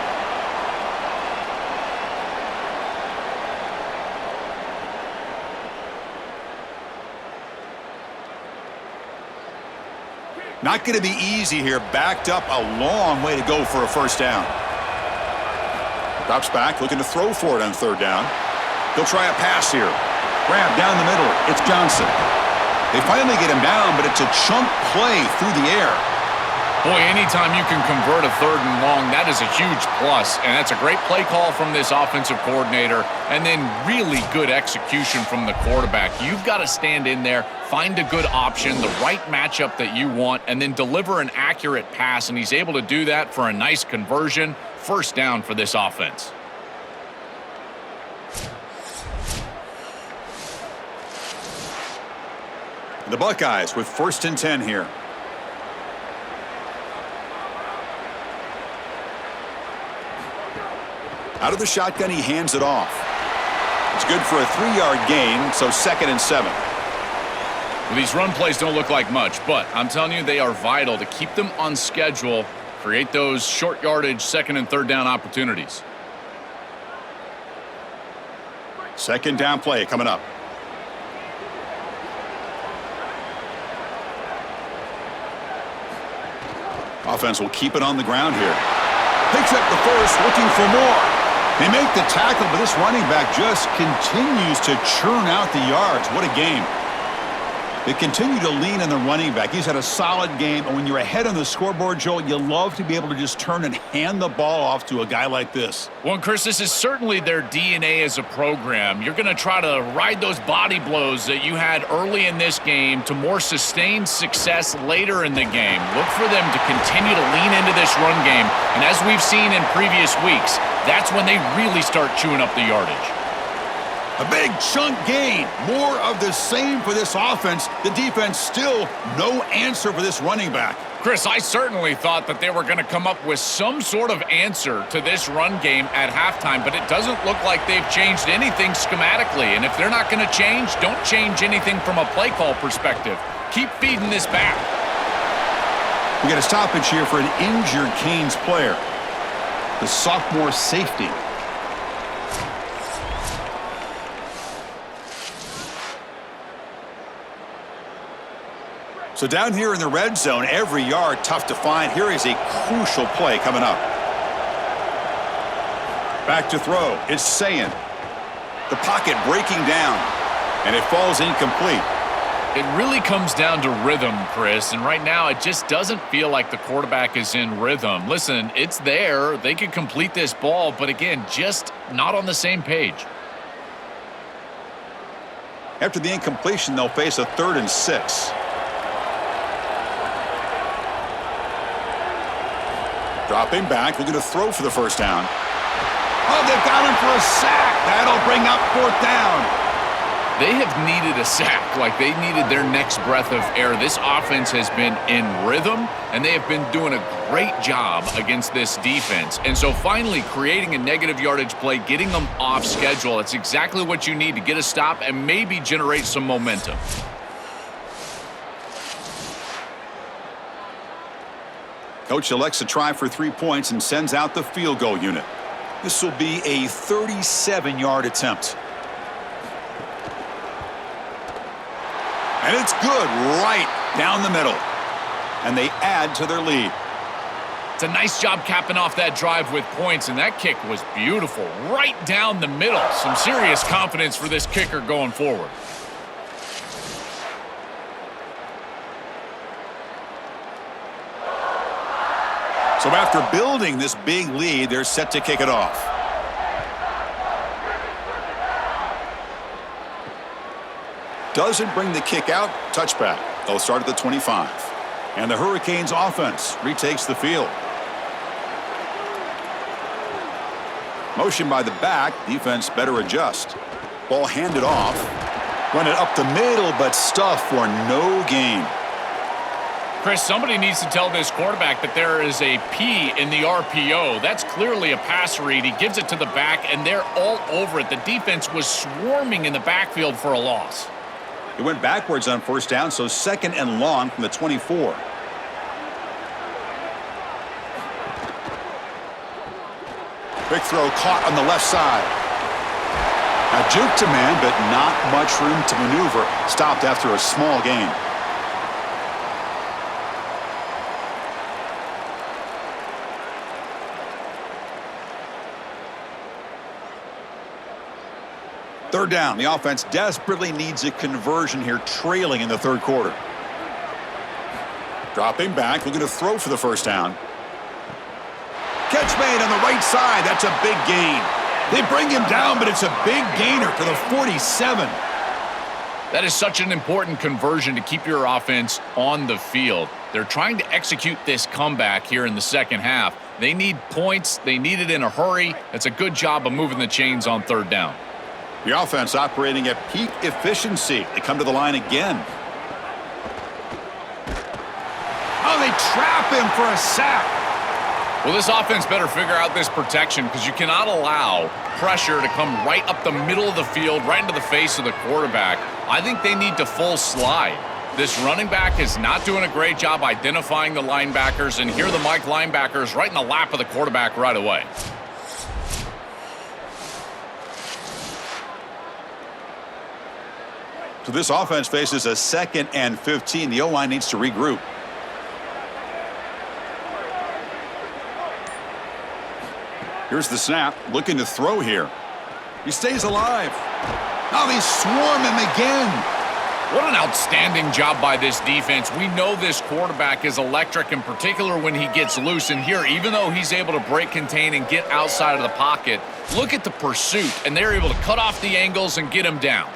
A: Not going to be easy here. Backed up a long way to go for a first down. Drops back, looking to throw for it on third down. He'll try a pass here. Grab down the middle. It's Johnson. They finally get him down, but it's a chunk play through the air.
C: Boy, anytime you can convert a third and long, that is a huge plus. And that's a great play call from this offensive coordinator. And then really good execution from the quarterback. You've got to stand in there, find a good option, the right matchup that you want, and then deliver an accurate pass. And he's able to do that for a nice conversion. First down for this offense.
A: The Buckeyes with 1st and 10 here. Out of the shotgun, he hands it off. It's good for a 3-yard gain, so 2nd and 7.
C: Well, these run plays don't look like much, but I'm telling you, they are vital to keep them on schedule, create those short yardage 2nd and 3rd down opportunities.
A: 2nd down play coming up. Offense will keep it on the ground here. Picks up the first, looking for more. They make the tackle, but this running back just continues to churn out the yards. What a game. They continue to lean on the running back. He's had a solid game, and when you're ahead on the scoreboard, Joel, you love to be able to just turn and hand the ball off to a guy like this.
C: Well, Chris, this is certainly their DNA as a program. You're going to try to ride those body blows that you had early in this game to more sustained success later in the game. Look for them to continue to lean into this run game, and as we've seen in previous weeks, that's when they really start chewing up the yardage.
A: A big chunk gain. More of the same for this offense. The defense still no answer for this running back.
C: Chris, I certainly thought that they were going to come up with some sort of answer to this run game at halftime, but it doesn't look like they've changed anything schematically. And if they're not going to change, don't change anything from a play call perspective. Keep feeding this back.
A: We get a stoppage here for an injured Canes player. The sophomore safety. So down here in the red zone, every yard tough to find. Here is a crucial play coming up. Back to throw. It's Sayin. The pocket breaking down, and it falls incomplete.
C: It really comes down to rhythm, Chris, and right now it just doesn't feel like the quarterback is in rhythm. Listen, it's there. They could complete this ball, but again, just not on the same page.
A: After the incompletion, they'll face a 3rd and 6. Dropping back, looking to throw for the first down. Oh, they've got him for a sack. That'll bring up 4th down.
C: They have needed a sack, like they needed their next breath of air. This offense has been in rhythm, and they have been doing a great job against this defense. And so finally creating a negative yardage play, getting them off schedule, it's exactly what you need to get a stop and maybe generate some momentum.
A: Coach elects to try for 3 points and sends out the field goal unit. This will be a 37-yard attempt. And it's good right down the middle. And they add to their lead.
C: It's a nice job capping off that drive with points, and that kick was beautiful. Right down the middle. Some serious confidence for this kicker going forward.
A: So after building this big lead, they're set to kick it off. Doesn't bring the kick out. Touchback. They'll start at the 25. And the Hurricanes offense retakes the field. Motion by the back. Defense better adjust. Ball handed off. Run it up the middle, but stuff for no gain.
C: Chris, somebody needs to tell this quarterback that there is a P in the RPO. That's clearly a pass read. He gives it to the back, and they're all over it. The defense was swarming in the backfield for a loss.
A: He went backwards on first down, so second and long from the 24. Quick throw caught on the left side. Now juke to man, but not much room to maneuver. Stopped after a small gain. Third down. The offense desperately needs a conversion here, trailing in the third quarter. Dropping back, looking to throw for the first down. Catch made on the right side. That's a big gain. They bring him down, but it's a big gainer to the 47.
C: That is such an important conversion to keep your offense on the field. They're trying to execute this comeback here in the second half. They need points. They need it in a hurry. It's a good job of moving the chains on third down.
A: The offense operating at peak efficiency. They come to the line again. Oh, they trap him for a sack.
C: Well, this offense better figure out this protection because you cannot allow pressure to come right up the middle of the field, right into the face of the quarterback. I think they need to full slide. This running back is not doing a great job identifying the linebackers, and here are the Mike linebackers right in the lap of the quarterback right away.
A: So this offense faces a 2nd and 15. The O-line needs to regroup. Here's the snap, looking to throw here. He stays alive. Oh, they swarm him again.
C: What an outstanding job by this defense. We know this quarterback is electric, in particular when he gets loose. And here, even though he's able to break, contain, and get outside of the pocket, look at the pursuit, and they're able to cut off the angles and get him down.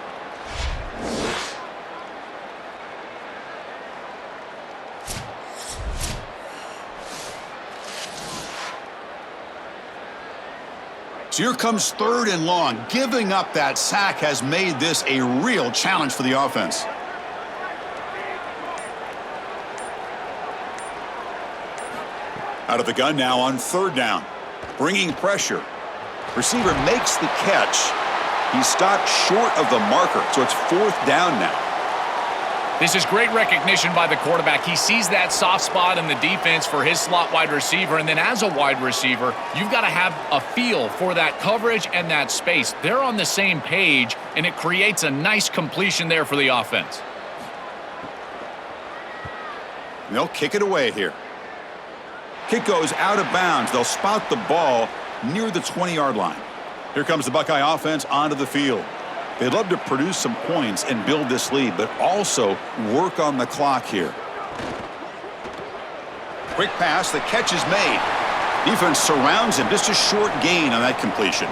A: So here comes third and long. Giving up that sack has made this a real challenge for the offense. Out of the gun now on third down. Bringing pressure. Receiver makes the catch. He stopped short of the marker, so it's fourth down now.
C: This is great recognition by the quarterback. He sees that soft spot in the defense for his slot wide receiver, and then as a wide receiver, you've got to have a feel for that coverage and that space. They're on the same page, and it creates a nice completion there for the offense.
A: And they'll kick it away here. Kick goes out of bounds. They'll spot the ball near the 20-yard line. Here comes the Buckeye offense onto the field. They'd love to produce some points and build this lead, but also work on the clock here. Quick pass, the catch is made. Defense surrounds him, just a short gain on that completion.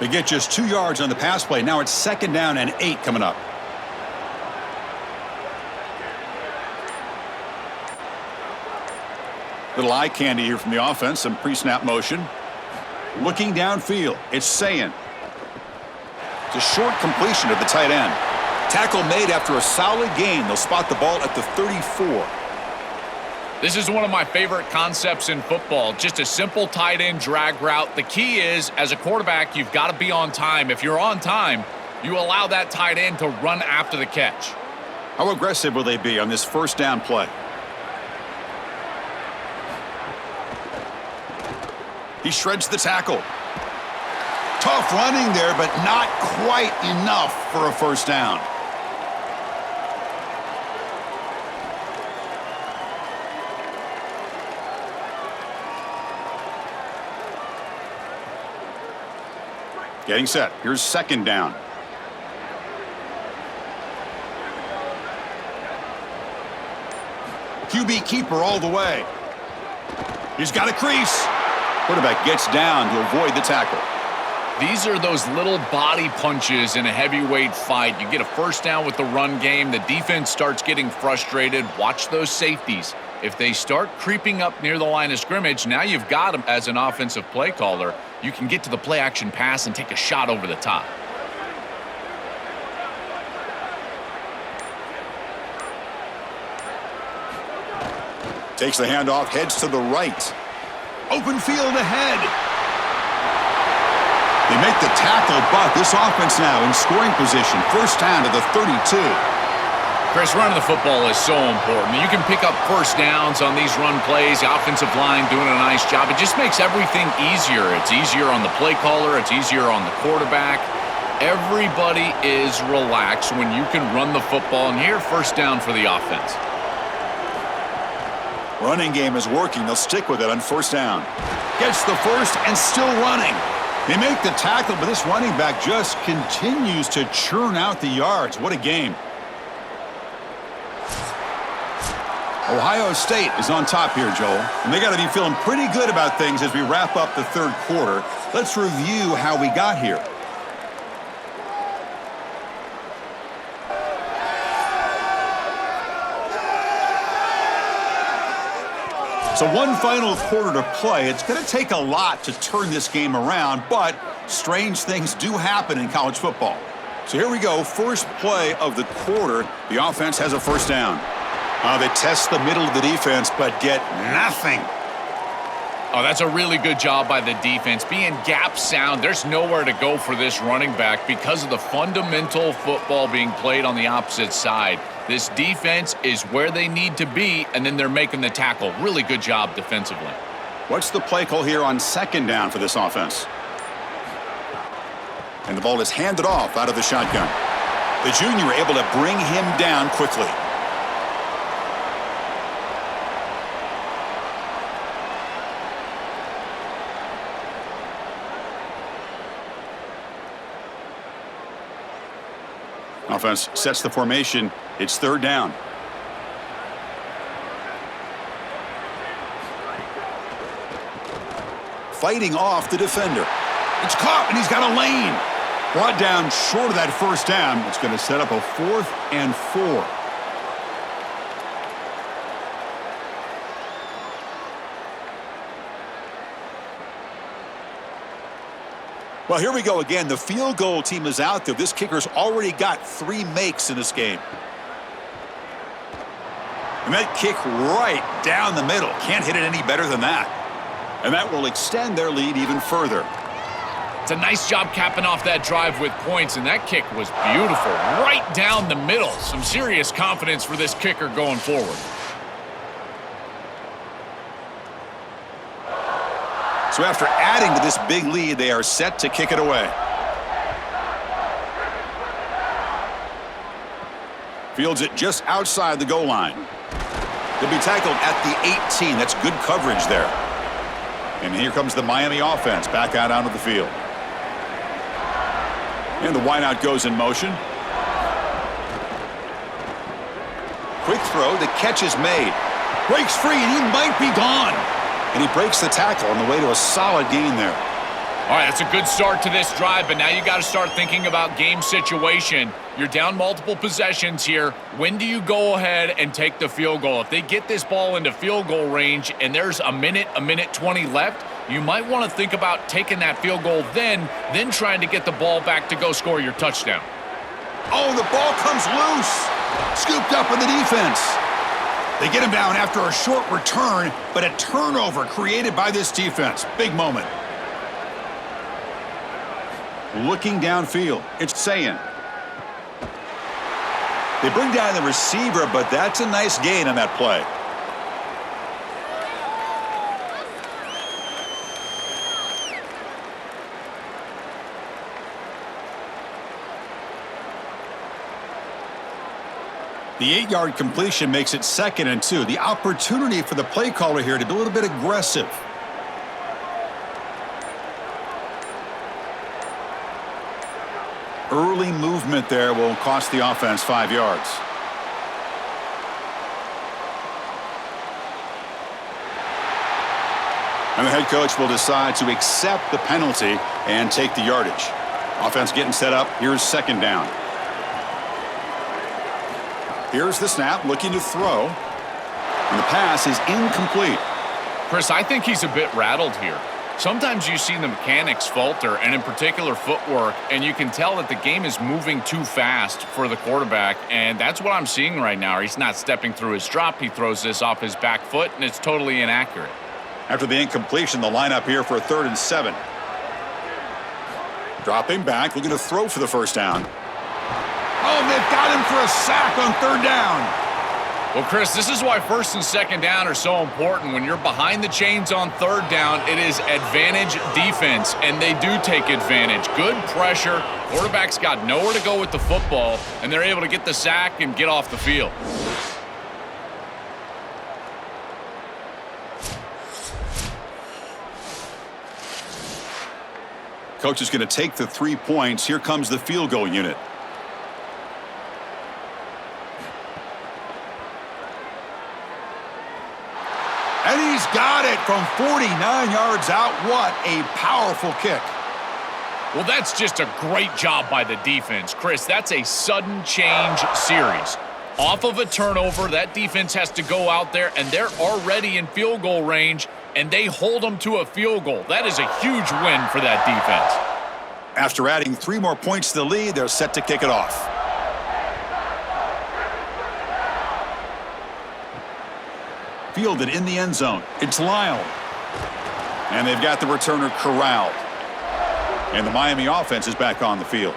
A: They get just 2 yards on the pass play. Now it's 2nd down and 8 coming up. Little eye candy here from the offense, some pre-snap motion. Looking downfield, it's Sayin. It's a short completion to the tight end. Tackle made after a solid gain. They'll spot the ball at the 34.
C: This is one of my favorite concepts in football, just a simple tight end drag route. The key is, as a quarterback, you've got to be on time. If you're on time, you allow that tight end to run after the catch.
A: How aggressive will they be on this first down play? He shreds the tackle. Tough running there, but not quite enough for a first down. Getting set. Here's 2nd down. QB keeper all the way. He's got a crease. Quarterback gets down to avoid the tackle.
C: These are those little body punches in a heavyweight fight. You get a first down with the run game. The defense starts getting frustrated. Watch those safeties. If they start creeping up near the line of scrimmage, now you've got them as an offensive play caller. You can get to the play action pass and take a shot over the top.
A: Takes the handoff, heads to the right. Open field ahead. They make the tackle, but this offense now in scoring position. First down to the 32.
C: Chris, running the football is so important. You can pick up first downs on these run plays. The offensive line doing a nice job. It just makes everything easier. It's easier on the play caller. It's easier on the quarterback. Everybody is relaxed when you can run the football. And here, first down for the offense.
A: Running game is working. They'll stick with it on first down. Gets the first and still running. They make the tackle, but this running back just continues to churn out the yards. What a game. Ohio State is on top here, Joel. And they got to be feeling pretty good about things as we wrap up the third quarter. Let's review how we got here. So one final quarter to play. It's going to take a lot to turn this game around, but strange things do happen in college football. So here we go. First play of the quarter. The offense has a first down. They test the middle of the defense, but get nothing.
C: Oh, that's a really good job by the defense. Being gap sound, there's nowhere to go for this running back because of the fundamental football being played on the opposite side. This defense is where they need to be, and then they're making the tackle. Really good job defensively.
A: What's the play call here on second down for this offense? And the ball is handed off out of the shotgun. The junior able to bring him down quickly. Offense sets the formation. It's third down. Fighting off the defender. It's caught, and he's got a lane. Brought down short of that first down. It's going to set up a 4th and 4. Well, here we go again. The field goal team is out there. This kicker's already got 3 makes in this game. And that kick right down the middle. Can't hit it any better than that. And that will extend their lead even further.
C: It's a nice job capping off that drive with points, and that kick was beautiful. Right down the middle. Some serious confidence for this kicker going forward.
A: So after adding to this big lead, they are set to kick it away. Fields it just outside the goal line. They'll be tackled at the 18. That's good coverage there. And here comes the Miami offense back out onto the field. And the wideout goes in motion. Quick throw. The catch is made. Breaks free, and he might be gone. And he breaks the tackle on the way to a solid gain there.
C: All right, that's a good start to this drive, but now you got to start thinking about game situation. You're down multiple possessions here. When do you go ahead and take the field goal? If they get this ball into field goal range and there's a minute 20 left, you might want to think about taking that field goal then trying to get the ball back to go score your touchdown.
A: Oh, the ball comes loose. Scooped up in the defense. They get him down after a short return, but a turnover created by this defense. Big moment. Looking downfield, it's Sayin. They bring down the receiver, but that's a nice gain on that play. The 8-yard completion makes it 2nd and 2. The opportunity for the play caller here to be a little bit aggressive. Early movement there will cost the offense 5 yards. And the head coach will decide to accept the penalty and take the yardage. Offense getting set up. Here's 2nd down. Here's the snap, looking to throw. And the pass is incomplete.
C: Chris, I think he's a bit rattled here. Sometimes you see the mechanics falter, and in particular footwork, and you can tell that the game is moving too fast for the quarterback, and that's what I'm seeing right now. He's not stepping through his drop. He throws this off his back foot, and it's totally inaccurate.
A: After the incompletion, the lineup here for a 3rd and 7. Dropping back, looking to throw for the first down. Oh, they've got him for a sack on 3rd down.
C: Well, Chris, this is why 1st and 2nd down are so important. When you're behind the chains on 3rd down, it is advantage defense, and they do take advantage. Good pressure. Quarterback's got nowhere to go with the football, and they're able to get the sack and get off the field.
A: Coach is going to take the 3 points. Here comes the field goal unit. And he's got it from 49 yards out. What a powerful kick.
C: Well, that's just a great job by the defense. Chris, that's a sudden change series. Off of a turnover, that defense has to go out there, and they're already in field goal range, and they hold them to a field goal. That is a huge win for that defense.
A: After adding 3 more points to the lead, they're set to kick it off. Fielded in the end zone. It's Lyle. And they've got the returner corralled. And the Miami offense is back on the field.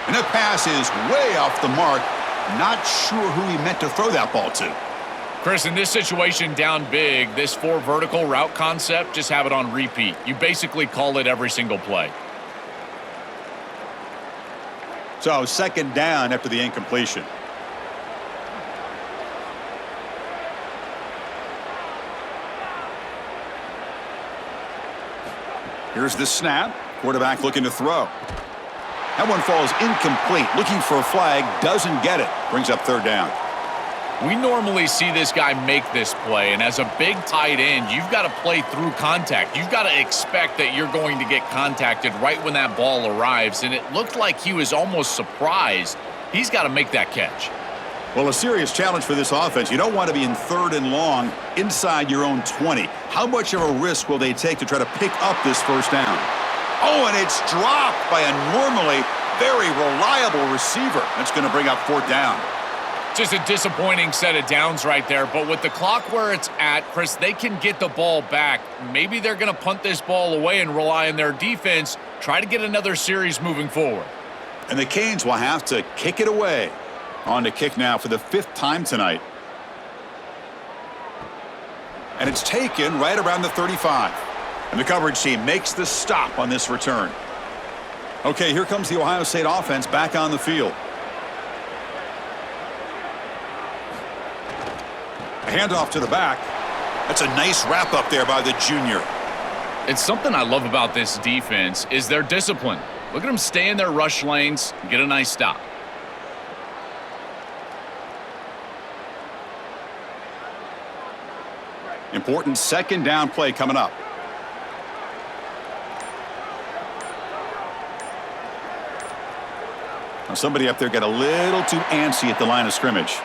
A: And that pass is way off the mark. Not sure who he meant to throw that ball to.
C: Chris, in this situation down big, this 4 vertical route concept, just have it on repeat. You basically call it every single play.
A: So 2nd down after the incompletion. Here's the snap. Quarterback looking to throw. That one falls incomplete. Looking for a flag. Doesn't get it. Brings up 3rd down.
C: We normally see this guy make this play, and as a big tight end, you've got to play through contact. You've got to expect that you're going to get contacted right when that ball arrives, and it looked like he was almost surprised. He's got to make that catch.
A: Well, a serious challenge for this offense. You don't want to be in 3rd and long inside your own 20. How much of a risk will they take to try to pick up this 1st down? Oh, and it's dropped by a normally very reliable receiver. That's going to bring up 4th down.
C: Just a disappointing set of downs right there, but with the clock where it's at, Chris, they can get the ball back. Maybe they're going to punt this ball away and rely on their defense, try to get another series moving forward.
A: And the Canes will have to kick it away. On to kick now for the 5th time tonight. And it's taken right around the 35. And the coverage team makes the stop on this return. Okay, here comes the Ohio State offense back on the field. Handoff to the back. That's a nice wrap up there by the junior.
C: It's something I love about this defense is their discipline. Look at them stay in their rush lanes, get a nice stop.
A: Important 2nd down play coming up. Now somebody up there got a little too antsy at the line of scrimmage.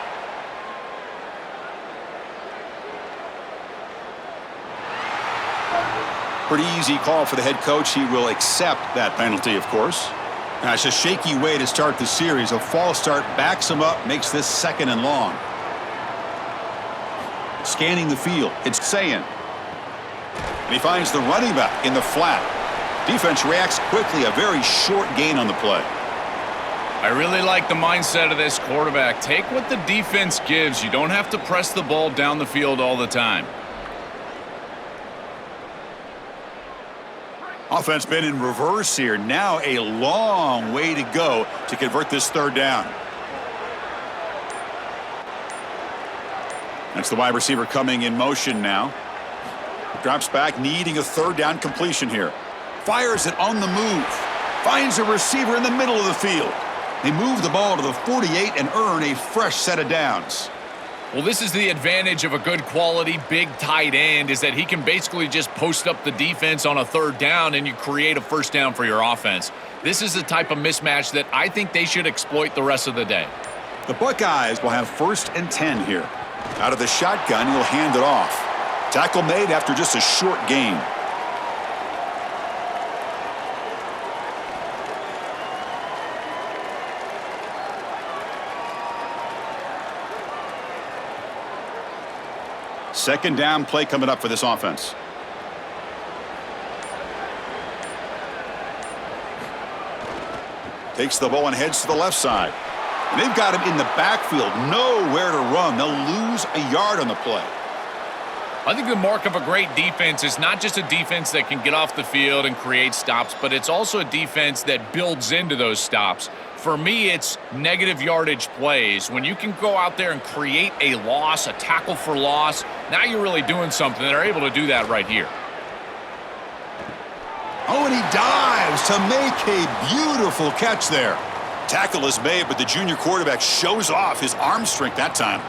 A: Pretty easy call for the head coach. He will accept that penalty, of course. Now, it's a shaky way to start the series. A false start backs him up, makes this 2nd and long. Scanning the field, it's Sayin. And he finds the running back in the flat. Defense reacts quickly, a very short gain on the play.
C: I really like the mindset of this quarterback. Take what the defense gives. You don't have to press the ball down the field all the time.
A: Offense been in reverse here. Now a long way to go to convert this 3rd down. That's the wide receiver coming in motion now. Drops back, needing a 3rd down completion here. Fires it on the move. Finds a receiver in the middle of the field. They move the ball to the 48 and earn a fresh set of downs.
C: Well, this is the advantage of a good quality big tight end is that he can basically just post up the defense on a 3rd down and you create a 1st down for your offense. This is the type of mismatch that I think they should exploit the rest of the day.
A: The Buckeyes will have 1st and 10 here. Out of the shotgun, he'll hand it off. Tackle made after just a short gain. Second down play coming up for this offense. Takes the ball and heads to the left side. And they've got him in the backfield, nowhere to run. They'll lose a yard on the play.
C: I think the mark of a great defense is not just a defense that can get off the field and create stops, but it's also a defense that builds into those stops. For me, it's negative yardage plays. When you can go out there and create a loss, a tackle for loss, now you're really doing something. They're able to do that right here.
A: Oh, and he dives to make a beautiful catch there. Tackle is made, but the junior quarterback shows off his arm strength that time.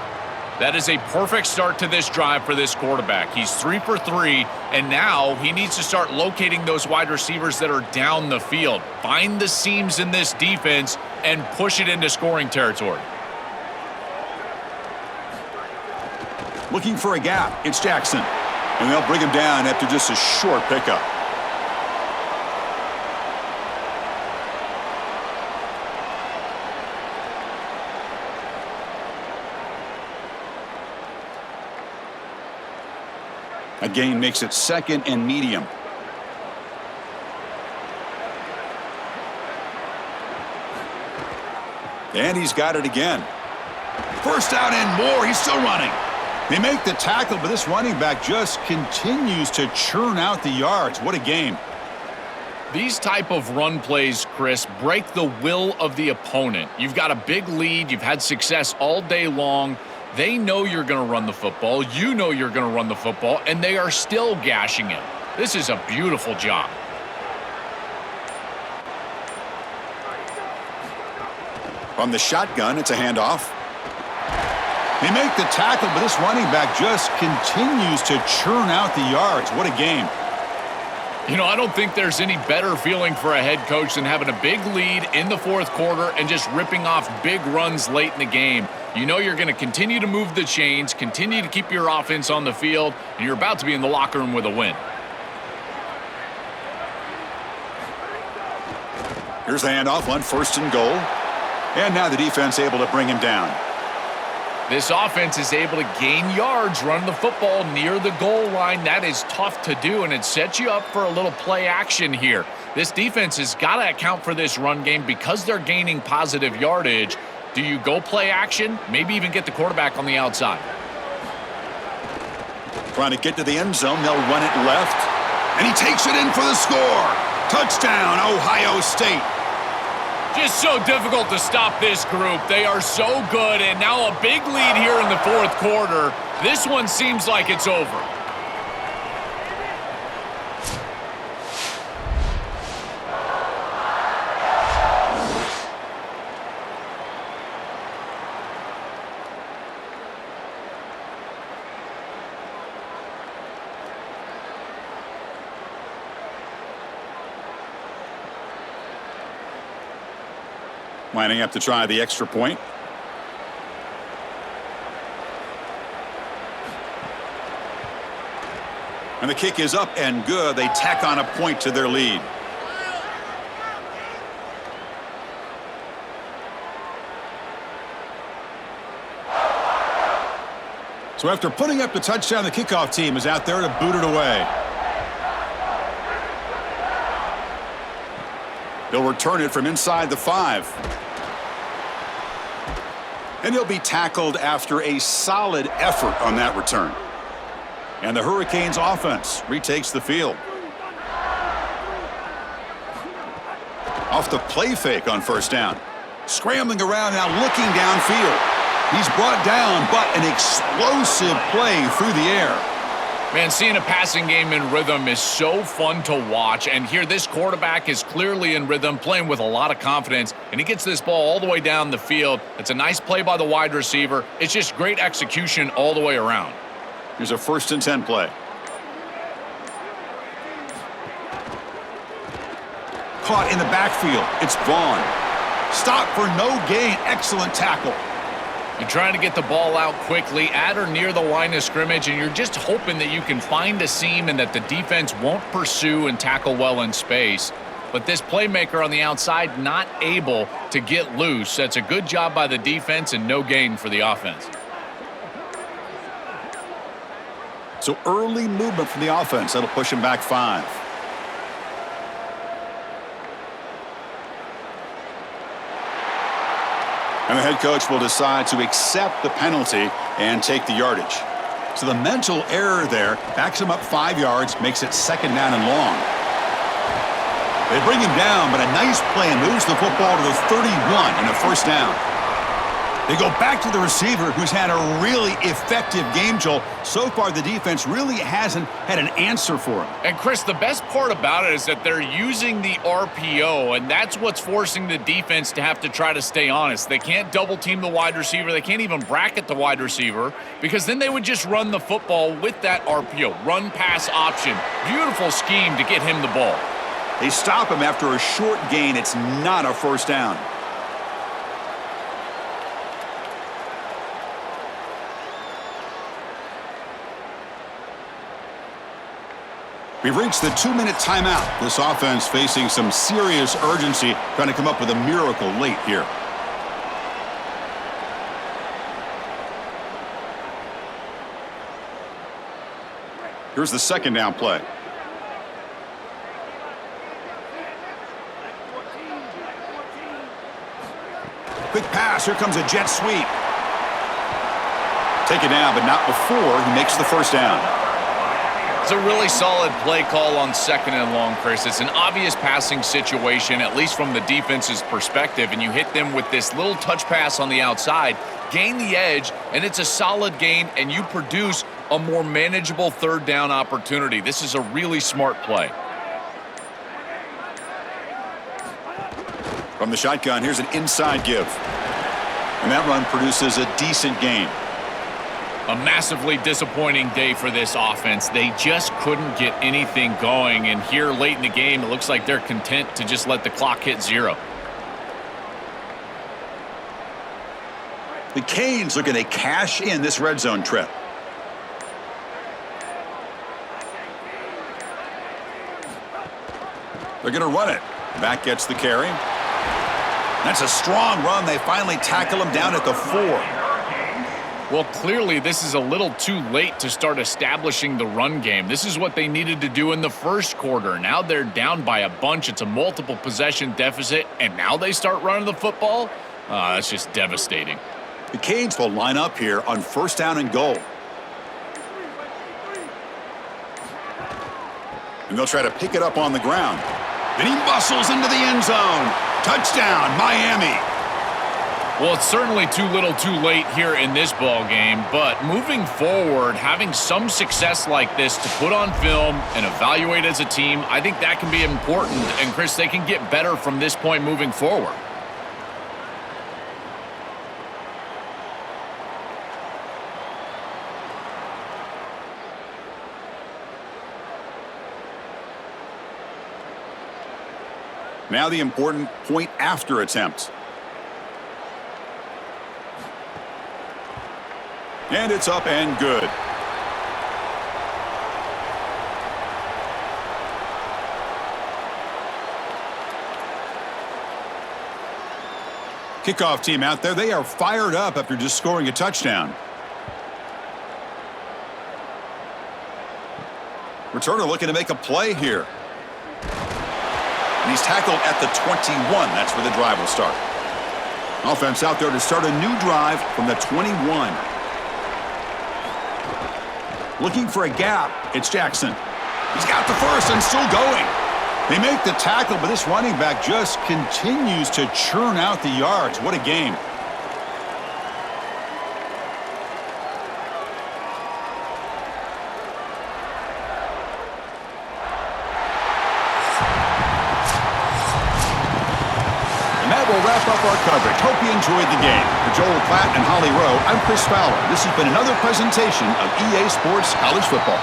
C: That is a perfect start to this drive for this quarterback. He's 3 for 3, and now he needs to start locating those wide receivers that are down the field. Find the seams in this defense and push it into scoring territory.
A: Looking for a gap. It's Jackson. And they'll bring him down after just a short pickup. A gain makes it 2nd and medium. And he's got it again. 1st down and more. He's still running. They make the tackle, but this running back just continues to churn out the yards. What a game.
C: These type of run plays, Chris, break the will of the opponent. You've got a big lead. You've had success all day long. They know you're going to run the football. You know you're going to run the football, and they are still gashing him. This is a beautiful job.
A: From the shotgun, it's a handoff. They make the tackle, but this running back just continues to churn out the yards. What a game.
C: You know, I don't think there's any better feeling for a head coach than having a big lead in the 4th quarter and just ripping off big runs late in the game. You know you're going to continue to move the chains, continue to keep your offense on the field, and you're about to be in the locker room with a win.
A: Here's the handoff on 1st and goal. And now the defense able to bring him down.
C: This offense is able to gain yards running the football near the goal line. That is tough to do, and it sets you up for a little play action here. This defense has got to account for this run game because they're gaining positive yardage. Do you go play action? Maybe even get the quarterback on the outside.
A: Trying to get to the end zone. They'll run it left. And he takes it in for the score. Touchdown, Ohio State.
C: Just so difficult to stop this group. They are so good, and now a big lead here in the 4th quarter. This one seems like it's over.
A: Lining up to try the extra point. And the kick is up and good. They tack on a point to their lead. So after putting up the touchdown, the kickoff team is out there to boot it away. They'll return it from inside the 5. And he'll be tackled after a solid effort on that return. And the Hurricanes offense retakes the field. Off the play fake on 1st down. Scrambling around now, looking downfield. He's brought down, but an explosive play through the air.
C: Man, seeing a passing game in rhythm is so fun to watch. And here, this quarterback is clearly in rhythm, playing with a lot of confidence. And he gets this ball all the way down the field. It's a nice play by the wide receiver. It's just great execution all the way around.
A: Here's a 1st and 10 play. Caught in the backfield. It's Vaughn. Stop for no gain. Excellent tackle.
C: You're trying to get the ball out quickly at or near the line of scrimmage, and you're just hoping that you can find a seam and that the defense won't pursue and tackle well in space. But this playmaker on the outside not able to get loose. That's a good job by the defense and no gain for the offense.
A: So early movement from the offense. That'll push him back 5. And the head coach will decide to accept the penalty and take the yardage. So the mental error there backs him up 5 yards, makes it 2nd down and long. They bring him down, but a nice play and moves the football to the 31 and a 1st down. They go back to the receiver, who's had a really effective game, Joel. So far, the defense really hasn't had an answer for him.
C: And, Chris, the best part about it is that they're using the RPO, and that's what's forcing the defense to have to try to stay honest. They can't double-team the wide receiver. They can't even bracket the wide receiver, because then they would just run the football with that RPO, run-pass option. Beautiful scheme to get him the ball.
A: They stop him after a short gain. It's not a 1st down. We've reached the 2-minute timeout. This offense facing some serious urgency, trying to come up with a miracle late here. Here's the 2nd down play. Quick pass. Here comes a jet sweep. Take it down, but not before he makes the 1st down.
C: It's a really solid play call on 2nd and long, Chris. It's an obvious passing situation, at least from the defense's perspective, and you hit them with this little touch pass on the outside, gain the edge, and it's a solid gain, and you produce a more manageable 3rd down opportunity. This is a really smart play.
A: From the shotgun, here's an inside give. And that run produces a decent gain.
C: A massively disappointing day for this offense. They just couldn't get anything going, and here late in the game, it looks like they're content to just let the clock hit 0.
A: The Canes looking to cash in this red zone trip. They're going to run it. Back gets the carry. That's a strong run. They finally tackle him down at the 4.
C: Well, clearly this is a little too late to start establishing the run game. This is what they needed to do in the 1st quarter. Now they're down by a bunch. It's a multiple possession deficit, and now they start running the football? That's just devastating.
A: The Canes will line up here on 1st down and goal. And they'll try to pick it up on the ground. Then he muscles into the end zone. Touchdown, Miami.
C: Well, it's certainly too little too late here in this ball game, but moving forward, having some success like this to put on film and evaluate as a team, I think that can be important. And, Chris, they can get better from this point moving forward.
A: Now the important point after attempt. And it's up and good. Kickoff team out there. They are fired up after just scoring a touchdown. Returner looking to make a play here. And he's tackled at the 21. That's where the drive will start. Offense out there to start a new drive from the 21. Looking for a gap. It's Jackson. He's got the first and still going. They make the tackle, but this running back just continues to churn out the yards. What a game. And that will wrap up our coverage. Hope you enjoyed the game. For Joel Platt and Holly Rowe, I'm Chris Fowler. This has been another presentation of EA Sports College Football.